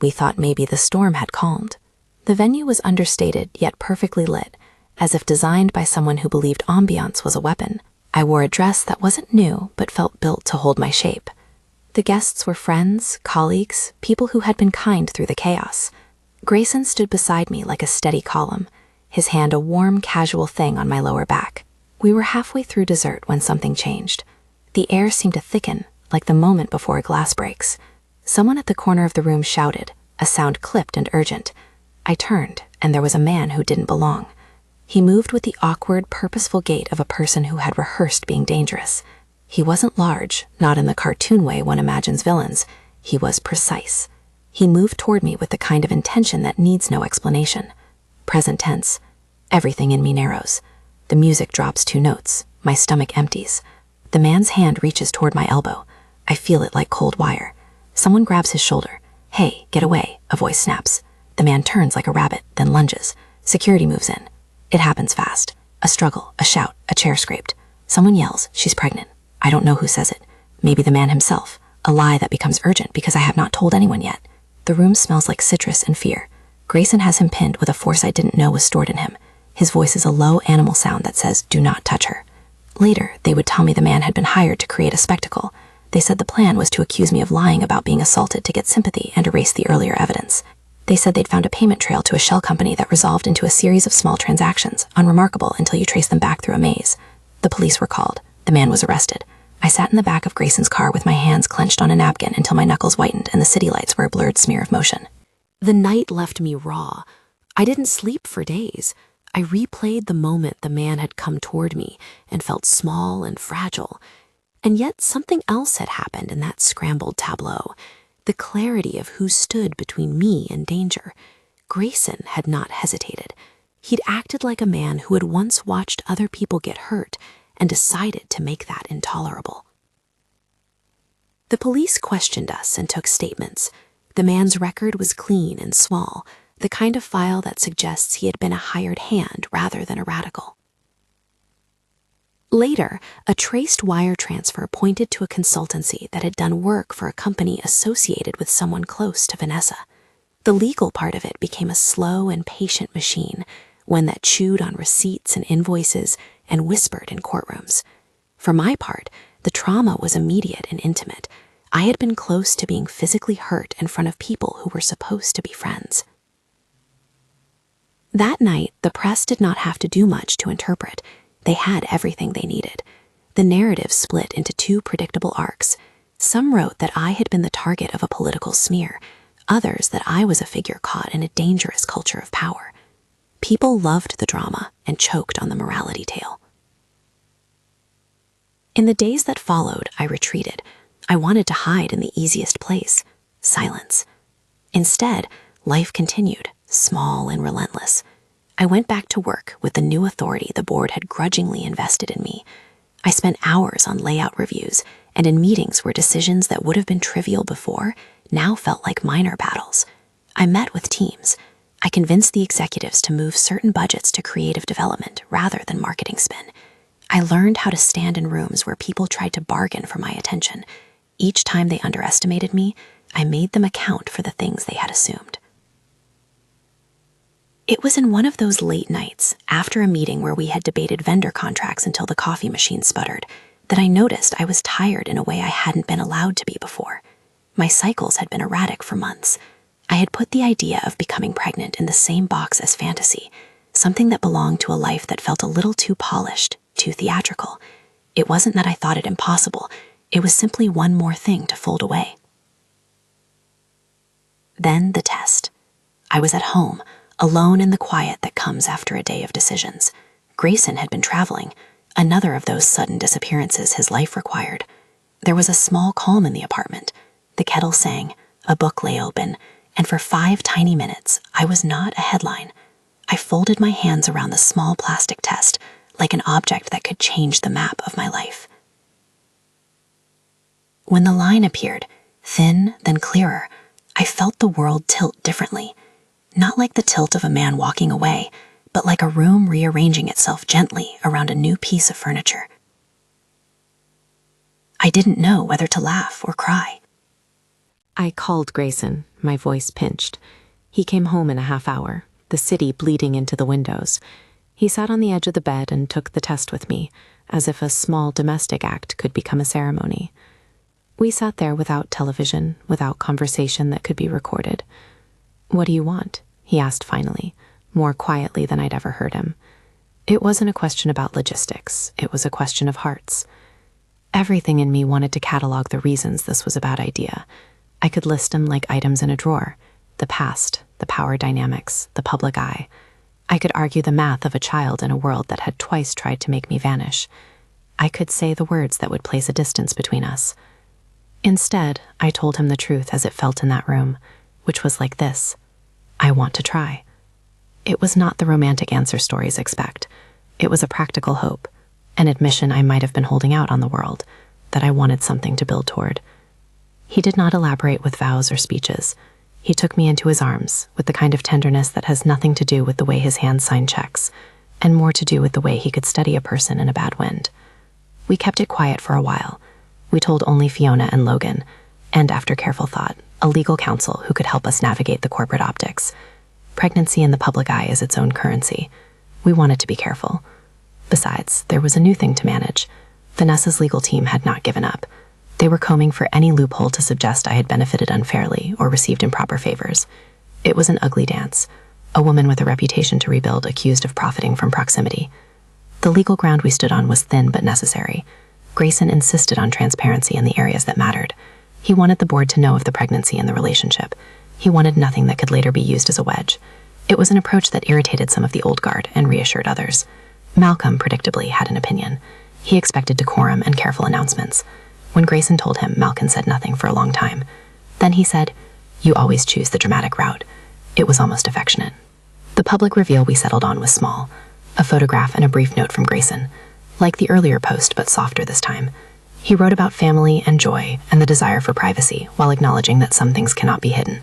We thought maybe the storm had calmed. The venue was understated yet perfectly lit, as if designed by someone who believed ambiance was a weapon. I wore a dress that wasn't new but felt built to hold my shape. The guests were friends, colleagues, people who had been kind through the chaos. Grayson stood beside me like a steady column, his hand a warm, casual thing on my lower back. We were halfway through dessert when something changed. The air seemed to thicken, like the moment before a glass breaks. Someone at the corner of the room shouted, a sound clipped and urgent. I turned, and there was a man who didn't belong. He moved with the awkward, purposeful gait of a person who had rehearsed being dangerous. He wasn't large, not in the cartoon way one imagines villains. He was precise. He moved toward me with the kind of intention that needs no explanation. Present tense. Everything in me narrows. The music drops 2 notes. My stomach empties. The man's hand reaches toward my elbow. I feel it like cold wire. Someone grabs his shoulder. Hey, get away, a voice snaps. The man turns like a rabbit, then lunges. Security moves in. It happens fast. A struggle, a shout, a chair scraped. Someone yells, she's pregnant. I don't know who says it. Maybe the man himself. A lie that becomes urgent because I have not told anyone yet. The room smells like citrus and fear. Grayson has him pinned with a force I didn't know was stored in him. His voice is a low animal sound that says, do not touch her. Later, they would tell me the man had been hired to create a spectacle. They said the plan was to accuse me of lying about being assaulted to get sympathy and erase the earlier evidence. They said they'd found a payment trail to a shell company that resolved into a series of small transactions, unremarkable until you trace them back through a maze. The police were called. The man was arrested. I sat in the back of Grayson's car with my hands clenched on a napkin until my knuckles whitened and the city lights were a blurred smear of motion. The night left me raw. I didn't sleep for days. I replayed the moment the man had come toward me and felt small and fragile. And yet something else had happened in that scrambled tableau. The clarity of who stood between me and danger. Grayson had not hesitated. He'd acted like a man who had once watched other people get hurt and decided to make that intolerable. The police questioned us and took statements. The man's record was clean and small, the kind of file that suggests he had been a hired hand rather than a radical. Later, a traced wire transfer pointed to a consultancy that had done work for a company associated with someone close to Vanessa. The legal part of it became a slow and patient machine, one that chewed on receipts and invoices and whispered in courtrooms. For my part, the trauma was immediate and intimate. I had been close to being physically hurt in front of people who were supposed to be friends. That night, the press did not have to do much to interpret. They had everything they needed. The narrative split into two predictable arcs. Some wrote that I had been the target of a political smear, others that I was a figure caught in a dangerous culture of power. People loved the drama and choked on the morality tale. In the days that followed, I retreated. I wanted to hide in the easiest place, silence. Instead, life continued, small and relentless. I went back to work with the new authority the board had grudgingly invested in me. I spent hours on layout reviews and in meetings where decisions that would have been trivial before now felt like minor battles. I met with teams. I convinced the executives to move certain budgets to creative development rather than marketing spin. I learned how to stand in rooms where people tried to bargain for my attention. Each time they underestimated me, I made them account for the things they had assumed. It was in one of those late nights, after a meeting where we had debated vendor contracts until the coffee machine sputtered, that I noticed I was tired in a way I hadn't been allowed to be before. My cycles had been erratic for months. I had put the idea of becoming pregnant in the same box as fantasy, something that belonged to a life that felt a little too polished, too theatrical. It wasn't that I thought it impossible. It was simply one more thing to fold away. Then the test. I was at home, alone in the quiet that comes after a day of decisions. Grayson had been traveling, another of those sudden disappearances his life required. There was a small calm in the apartment. The kettle sang, a book lay open, and for 5 tiny minutes, I was not a headline. I folded my hands around the small plastic test, like an object that could change the map of my life. When the line appeared, thin, then clearer, I felt the world tilt differently. Not like the tilt of a man walking away, but like a room rearranging itself gently around a new piece of furniture. I didn't know whether to laugh or cry. I called Grayson, my voice pinched. He came home in a half hour, the city bleeding into the windows. He sat on the edge of the bed and took the test with me, as if a small domestic act could become a ceremony. We sat there without television, without conversation that could be recorded. "What do you want?" he asked finally, more quietly than I'd ever heard him. It wasn't a question about logistics. It was a question of hearts. Everything in me wanted to catalog the reasons this was a bad idea. I could list them like items in a drawer: the past, the power dynamics, the public eye. I could argue the math of a child in a world that had twice tried to make me vanish. I could say the words that would place a distance between us. Instead, I told him the truth as it felt in that room, which was like this: I want to try. It was not the romantic answer stories expect. It was a practical hope, an admission I might have been holding out on the world, that I wanted something to build toward. He did not elaborate with vows or speeches. He took me into his arms with the kind of tenderness that has nothing to do with the way his hands sign checks, and more to do with the way he could steady a person in a bad wind. We kept it quiet for a while. We told only Fiona and Logan, and after careful thought, a legal counsel who could help us navigate the corporate optics. Pregnancy in the public eye is its own currency. We wanted to be careful. Besides, there was a new thing to manage. Vanessa's legal team had not given up. They were combing for any loophole to suggest I had benefited unfairly or received improper favors. It was an ugly dance. A woman with a reputation to rebuild accused of profiting from proximity. The legal ground we stood on was thin but necessary. Grayson insisted on transparency in the areas that mattered. He wanted the board to know of the pregnancy and the relationship. He wanted nothing that could later be used as a wedge. It was an approach that irritated some of the old guard and reassured others. Malcolm, predictably, had an opinion. He expected decorum and careful announcements. When Grayson told him, Malcolm said nothing for a long time. Then he said, "You always choose the dramatic route." It was almost affectionate. The public reveal we settled on was small. A photograph and a brief note from Grayson. Like the earlier post, but softer this time. He wrote about family and joy and the desire for privacy, while acknowledging that some things cannot be hidden.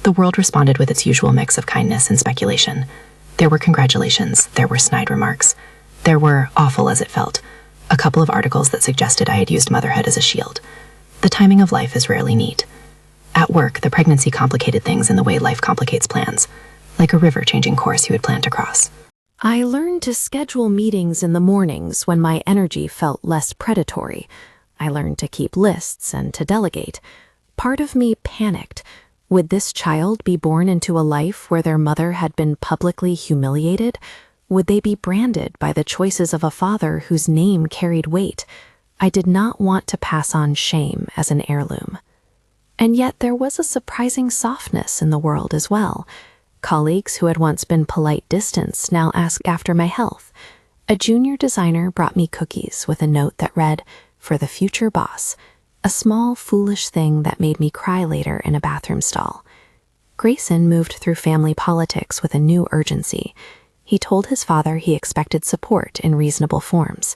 The world responded with its usual mix of kindness and speculation. There were congratulations, there were snide remarks. There were, awful as it felt, a couple of articles that suggested I had used motherhood as a shield. The timing of life is rarely neat. At work, the pregnancy complicated things in the way life complicates plans, like a river changing course you had planned to cross. I learned to schedule meetings in the mornings when my energy felt less predatory. I learned to keep lists and to delegate. Part of me panicked. Would this child be born into a life where their mother had been publicly humiliated? Would they be branded by the choices of a father whose name carried weight? I did not want to pass on shame as an heirloom. And yet there was a surprising softness in the world as well. Colleagues who had once been polite distance now asked after my health. A junior designer brought me cookies with a note that read, "For the future boss," a small, foolish thing that made me cry later in a bathroom stall. Grayson moved through family politics with a new urgency. He told his father he expected support in reasonable forms.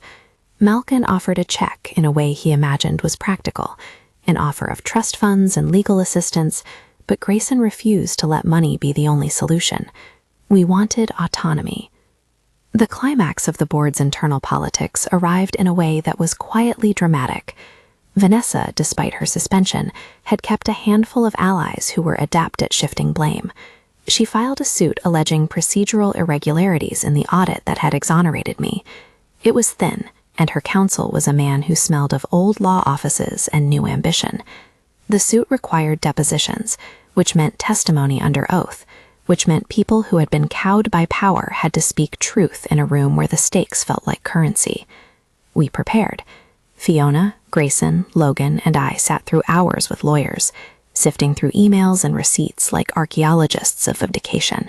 Malkin offered a check in a way he imagined was practical, an offer of trust funds and legal assistance, but Grayson refused to let money be the only solution. We wanted autonomy. The climax of the board's internal politics arrived in a way that was quietly dramatic. Vanessa, despite her suspension, had kept a handful of allies who were adept at shifting blame. She filed a suit alleging procedural irregularities in the audit that had exonerated me. It was thin, and her counsel was a man who smelled of old law offices and new ambition. The suit required depositions, which meant testimony under oath, which meant people who had been cowed by power had to speak truth in a room where the stakes felt like currency. We prepared. Fiona, Grayson, Logan, and I sat through hours with lawyers, sifting through emails and receipts like archaeologists of vindication.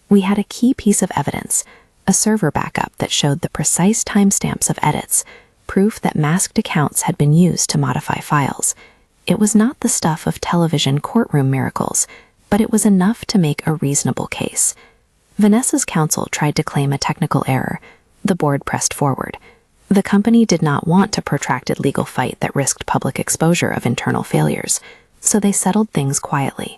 We had a key piece of evidence, a server backup that showed the precise timestamps of edits, proof that masked accounts had been used to modify files. It was not the stuff of television courtroom miracles, but it was enough to make a reasonable case. Vanessa's counsel tried to claim a technical error. The board pressed forward. The company did not want a protracted legal fight that risked public exposure of internal failures, so they settled things quietly.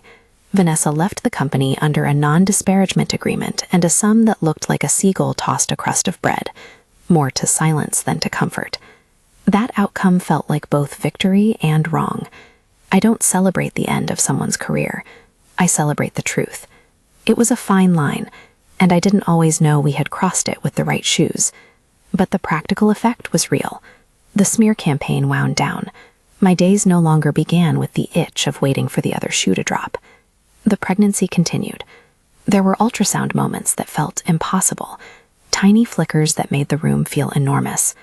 Vanessa left the company under a non-disparagement agreement and a sum that looked like a seagull tossed a crust of bread, more to silence than to comfort. That outcome felt like both victory and wrong. I don't celebrate the end of someone's career. I celebrate the truth. It was a fine line, and I didn't always know we had crossed it with the right shoes. But the practical effect was real. The smear campaign wound down. My days no longer began with the itch of waiting for the other shoe to drop. The pregnancy continued. There were ultrasound moments that felt impossible, tiny flickers that made the room feel enormous.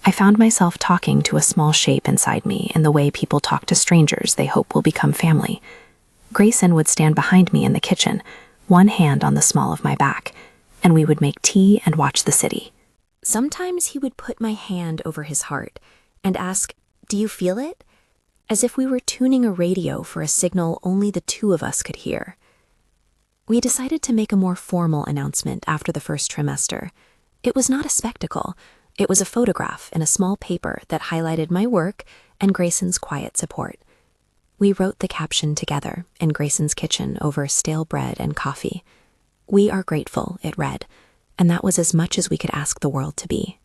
I found myself talking to a small shape inside me in the way people talk to strangers they hope will become family. Grayson would stand behind me in the kitchen, one hand on the small of my back, and we would make tea and watch the city. Sometimes he would put my hand over his heart and ask, "Do you feel it?" As if we were tuning a radio for a signal only the two of us could hear. We decided to make a more formal announcement after the first trimester. It was not a spectacle. It was a photograph in a small paper that highlighted my work and Grayson's quiet support. We wrote the caption together in Grayson's kitchen over stale bread and coffee. "We are grateful," it read, and that was as much as we could ask the world to be.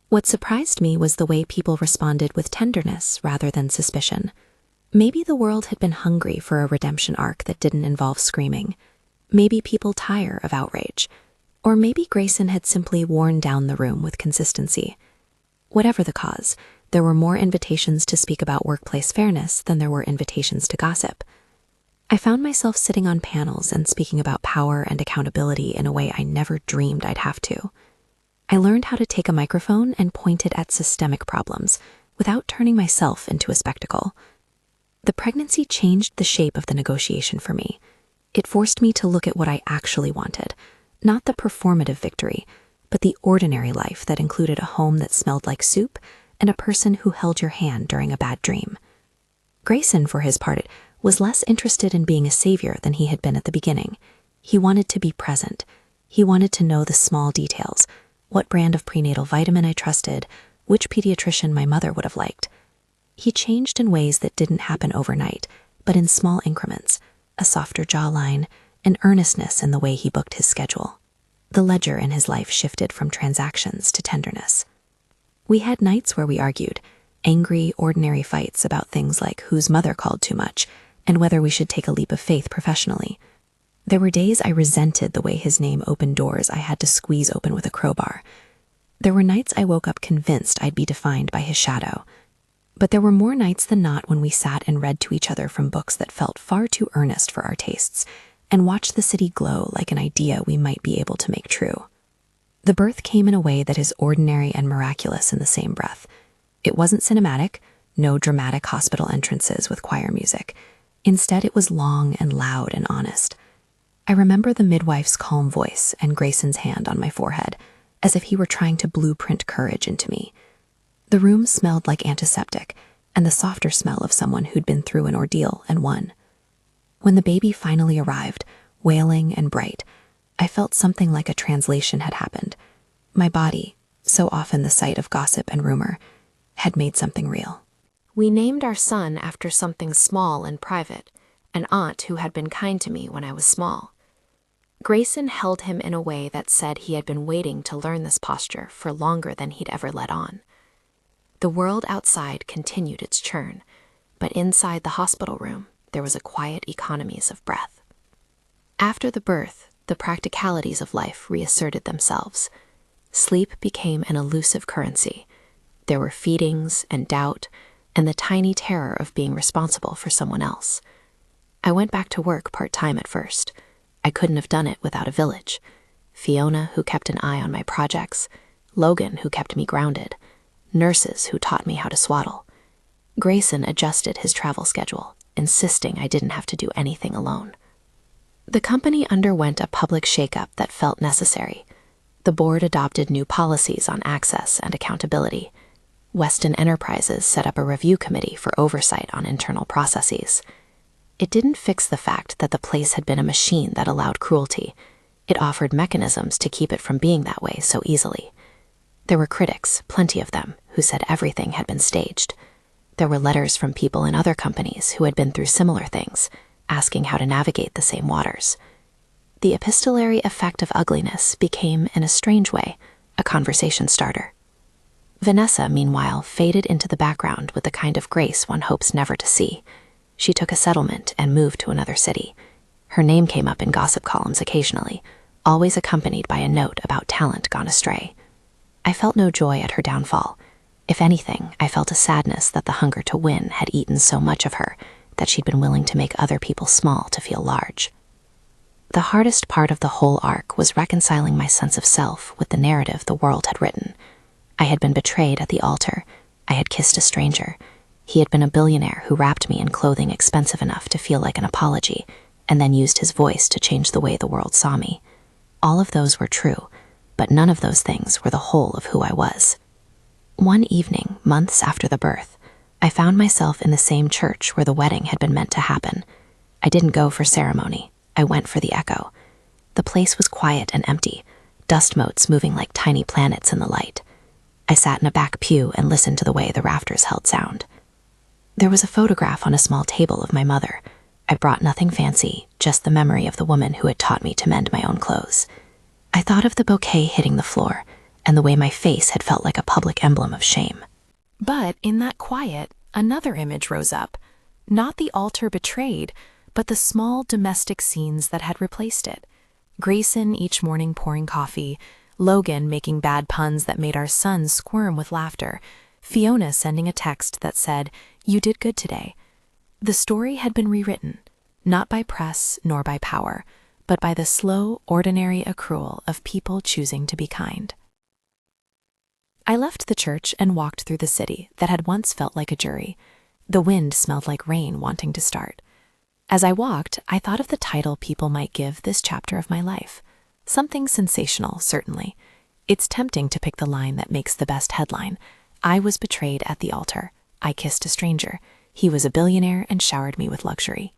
What surprised me was the way people responded with tenderness rather than suspicion. Maybe the world had been hungry for a redemption arc that didn't involve screaming. Maybe people tire of outrage. Or maybe Grayson had simply worn down the room with consistency. Whatever the cause, there were more invitations to speak about workplace fairness than there were invitations to gossip. I found myself sitting on panels and speaking about power and accountability in a way I never dreamed I'd have to. I learned how to take a microphone and point it at systemic problems without turning myself into a spectacle. The pregnancy changed the shape of the negotiation for me. It forced me to look at what I actually wanted, not the performative victory, but the ordinary life that included a home that smelled like soup and a person who held your hand during a bad dream. Grayson, for his part, was less interested in being a savior than he had been at the beginning. He wanted to be present. He wanted to know the small details, what brand of prenatal vitamin I trusted, which pediatrician my mother would have liked. He changed in ways that didn't happen overnight, but in small increments, a softer jawline, an earnestness in the way he booked his schedule. The ledger in his life shifted from transactions to tenderness. We had nights where we argued, angry, ordinary fights about things like whose mother called too much and whether we should take a leap of faith professionally. There were days I resented the way his name opened doors I had to squeeze open with a crowbar. There were nights I woke up convinced I'd be defined by his shadow. But there were more nights than not when we sat and read to each other from books that felt far too earnest for our tastes, and watched the city glow like an idea we might be able to make true. The birth came in a way that is ordinary and miraculous in the same breath. It wasn't cinematic, no dramatic hospital entrances with choir music. Instead, it was long and loud and honest. I remember the midwife's calm voice and Grayson's hand on my forehead, as if he were trying to blueprint courage into me. The room smelled like antiseptic, and the softer smell of someone who'd been through an ordeal and won. When the baby finally arrived, wailing and bright, I felt something like a translation had happened. My body, so often the site of gossip and rumor, had made something real. We named our son after something small and private, an aunt who had been kind to me when I was small. Grayson held him in a way that said he had been waiting to learn this posture for longer than he'd ever let on. The world outside continued its churn, but inside the hospital room, there was a quiet economies of breath. After the birth, the practicalities of life reasserted themselves. Sleep became an elusive currency. There were feedings and doubt, and the tiny terror of being responsible for someone else. I went back to work part-time at first. I couldn't have done it without a village. Fiona, who kept an eye on my projects, Logan, who kept me grounded, nurses who taught me how to swaddle. Grayson adjusted his travel schedule, insisting I didn't have to do anything alone. The company underwent a public shakeup that felt necessary. The board adopted new policies on access and accountability. Weston Enterprises set up a review committee for oversight on internal processes. It didn't fix the fact that the place had been a machine that allowed cruelty. It offered mechanisms to keep it from being that way so easily. There were critics, plenty of them, who said everything had been staged. There were letters from people in other companies who had been through similar things, asking how to navigate the same waters. The epistolary effect of ugliness became, in a strange way, a conversation starter. Vanessa, meanwhile, faded into the background with the kind of grace one hopes never to see. She took a settlement and moved to another city. Her name came up in gossip columns occasionally, always accompanied by a note about talent gone astray. I felt no joy at her downfall. If anything, I felt a sadness that the hunger to win had eaten so much of her that she'd been willing to make other people small to feel large. The hardest part of the whole arc was reconciling my sense of self with the narrative the world had written. I had been betrayed at the altar. I had kissed a stranger. He had been a billionaire who wrapped me in clothing expensive enough to feel like an apology, and then used his voice to change the way the world saw me. All of those were true, but none of those things were the whole of who I was. One evening, months after the birth, I found myself in the same church where the wedding had been meant to happen. I didn't go for ceremony. I went for the echo. The place was quiet and empty, dust motes moving like tiny planets in the light. I sat in a back pew and listened to the way the rafters held sound. There was a photograph on a small table of my mother. I brought nothing fancy, just the memory of the woman who had taught me to mend my own clothes. I thought of the bouquet hitting the floor, and the way my face had felt like a public emblem of shame. But in that quiet, another image rose up. Not the altar betrayed, but the small domestic scenes that had replaced it. Grayson each morning pouring coffee, Logan making bad puns that made our son squirm with laughter, Fiona sending a text that said, "You did good today." The story had been rewritten, not by press nor by power, but by the slow, ordinary accrual of people choosing to be kind. I left the church and walked through the city that had once felt like a jury. The wind smelled like rain wanting to start. As I walked, I thought of the title people might give this chapter of my life. Something sensational, certainly. It's tempting to pick the line that makes the best headline. I was betrayed at the altar. I kissed a stranger. He was a billionaire and showered me with luxury.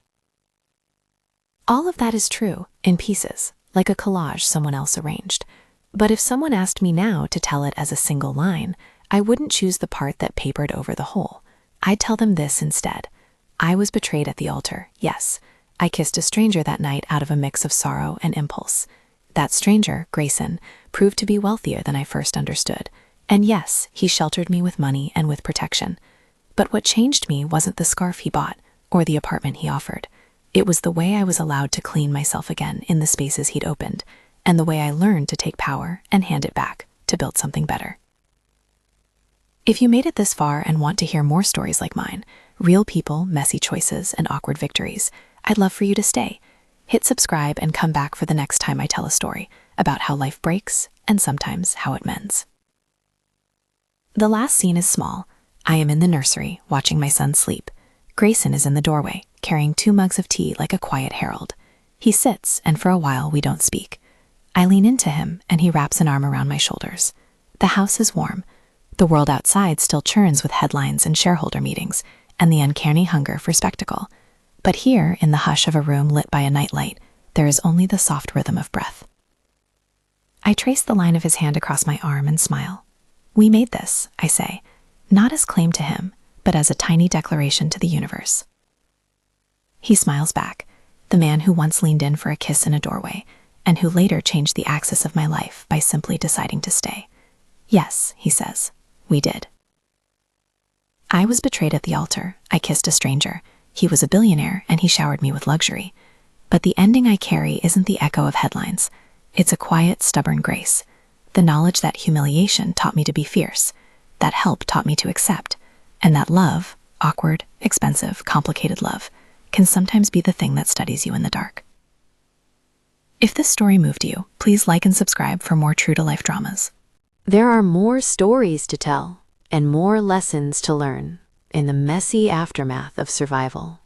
All of that is true, in pieces, like a collage someone else arranged. But if someone asked me now to tell it as a single line, I wouldn't choose the part that papered over the whole. I'd tell them this instead. I was betrayed at the altar, yes. I kissed a stranger that night out of a mix of sorrow and impulse. That stranger, Grayson, proved to be wealthier than I first understood. And yes, he sheltered me with money and with protection. But what changed me wasn't the scarf he bought or the apartment he offered. It was the way I was allowed to clean myself again in the spaces he'd opened, and the way I learned to take power and hand it back to build something better. If you made it this far and want to hear more stories like mine, real people, messy choices, and awkward victories, I'd love for you to stay. Hit subscribe and come back for the next time I tell a story about how life breaks and sometimes how it mends. The last scene is small. I am in the nursery watching my son sleep. Grayson is in the doorway, carrying 2 mugs of tea like a quiet herald. He sits, and for a while we don't speak. I lean into him, and he wraps an arm around my shoulders. The house is warm. The world outside still churns with headlines and shareholder meetings, and the uncanny hunger for spectacle. But here, in the hush of a room lit by a nightlight, there is only the soft rhythm of breath. I trace the line of his hand across my arm and smile. We made this, I say, not as claim to him, but as a tiny declaration to the universe. He smiles back, the man who once leaned in for a kiss in a doorway, and who later changed the axis of my life by simply deciding to stay. Yes, he says, we did. I was betrayed at the altar. I kissed a stranger. He was a billionaire, and he showered me with luxury. But the ending I carry isn't the echo of headlines. It's a quiet, stubborn grace. The knowledge that humiliation taught me to be fierce, that help taught me to accept, and that love, awkward, expensive, complicated love, can sometimes be the thing that steadies you in the dark. If this story moved you, please like and subscribe for more true-to-life dramas. There are more stories to tell and more lessons to learn in the messy aftermath of survival.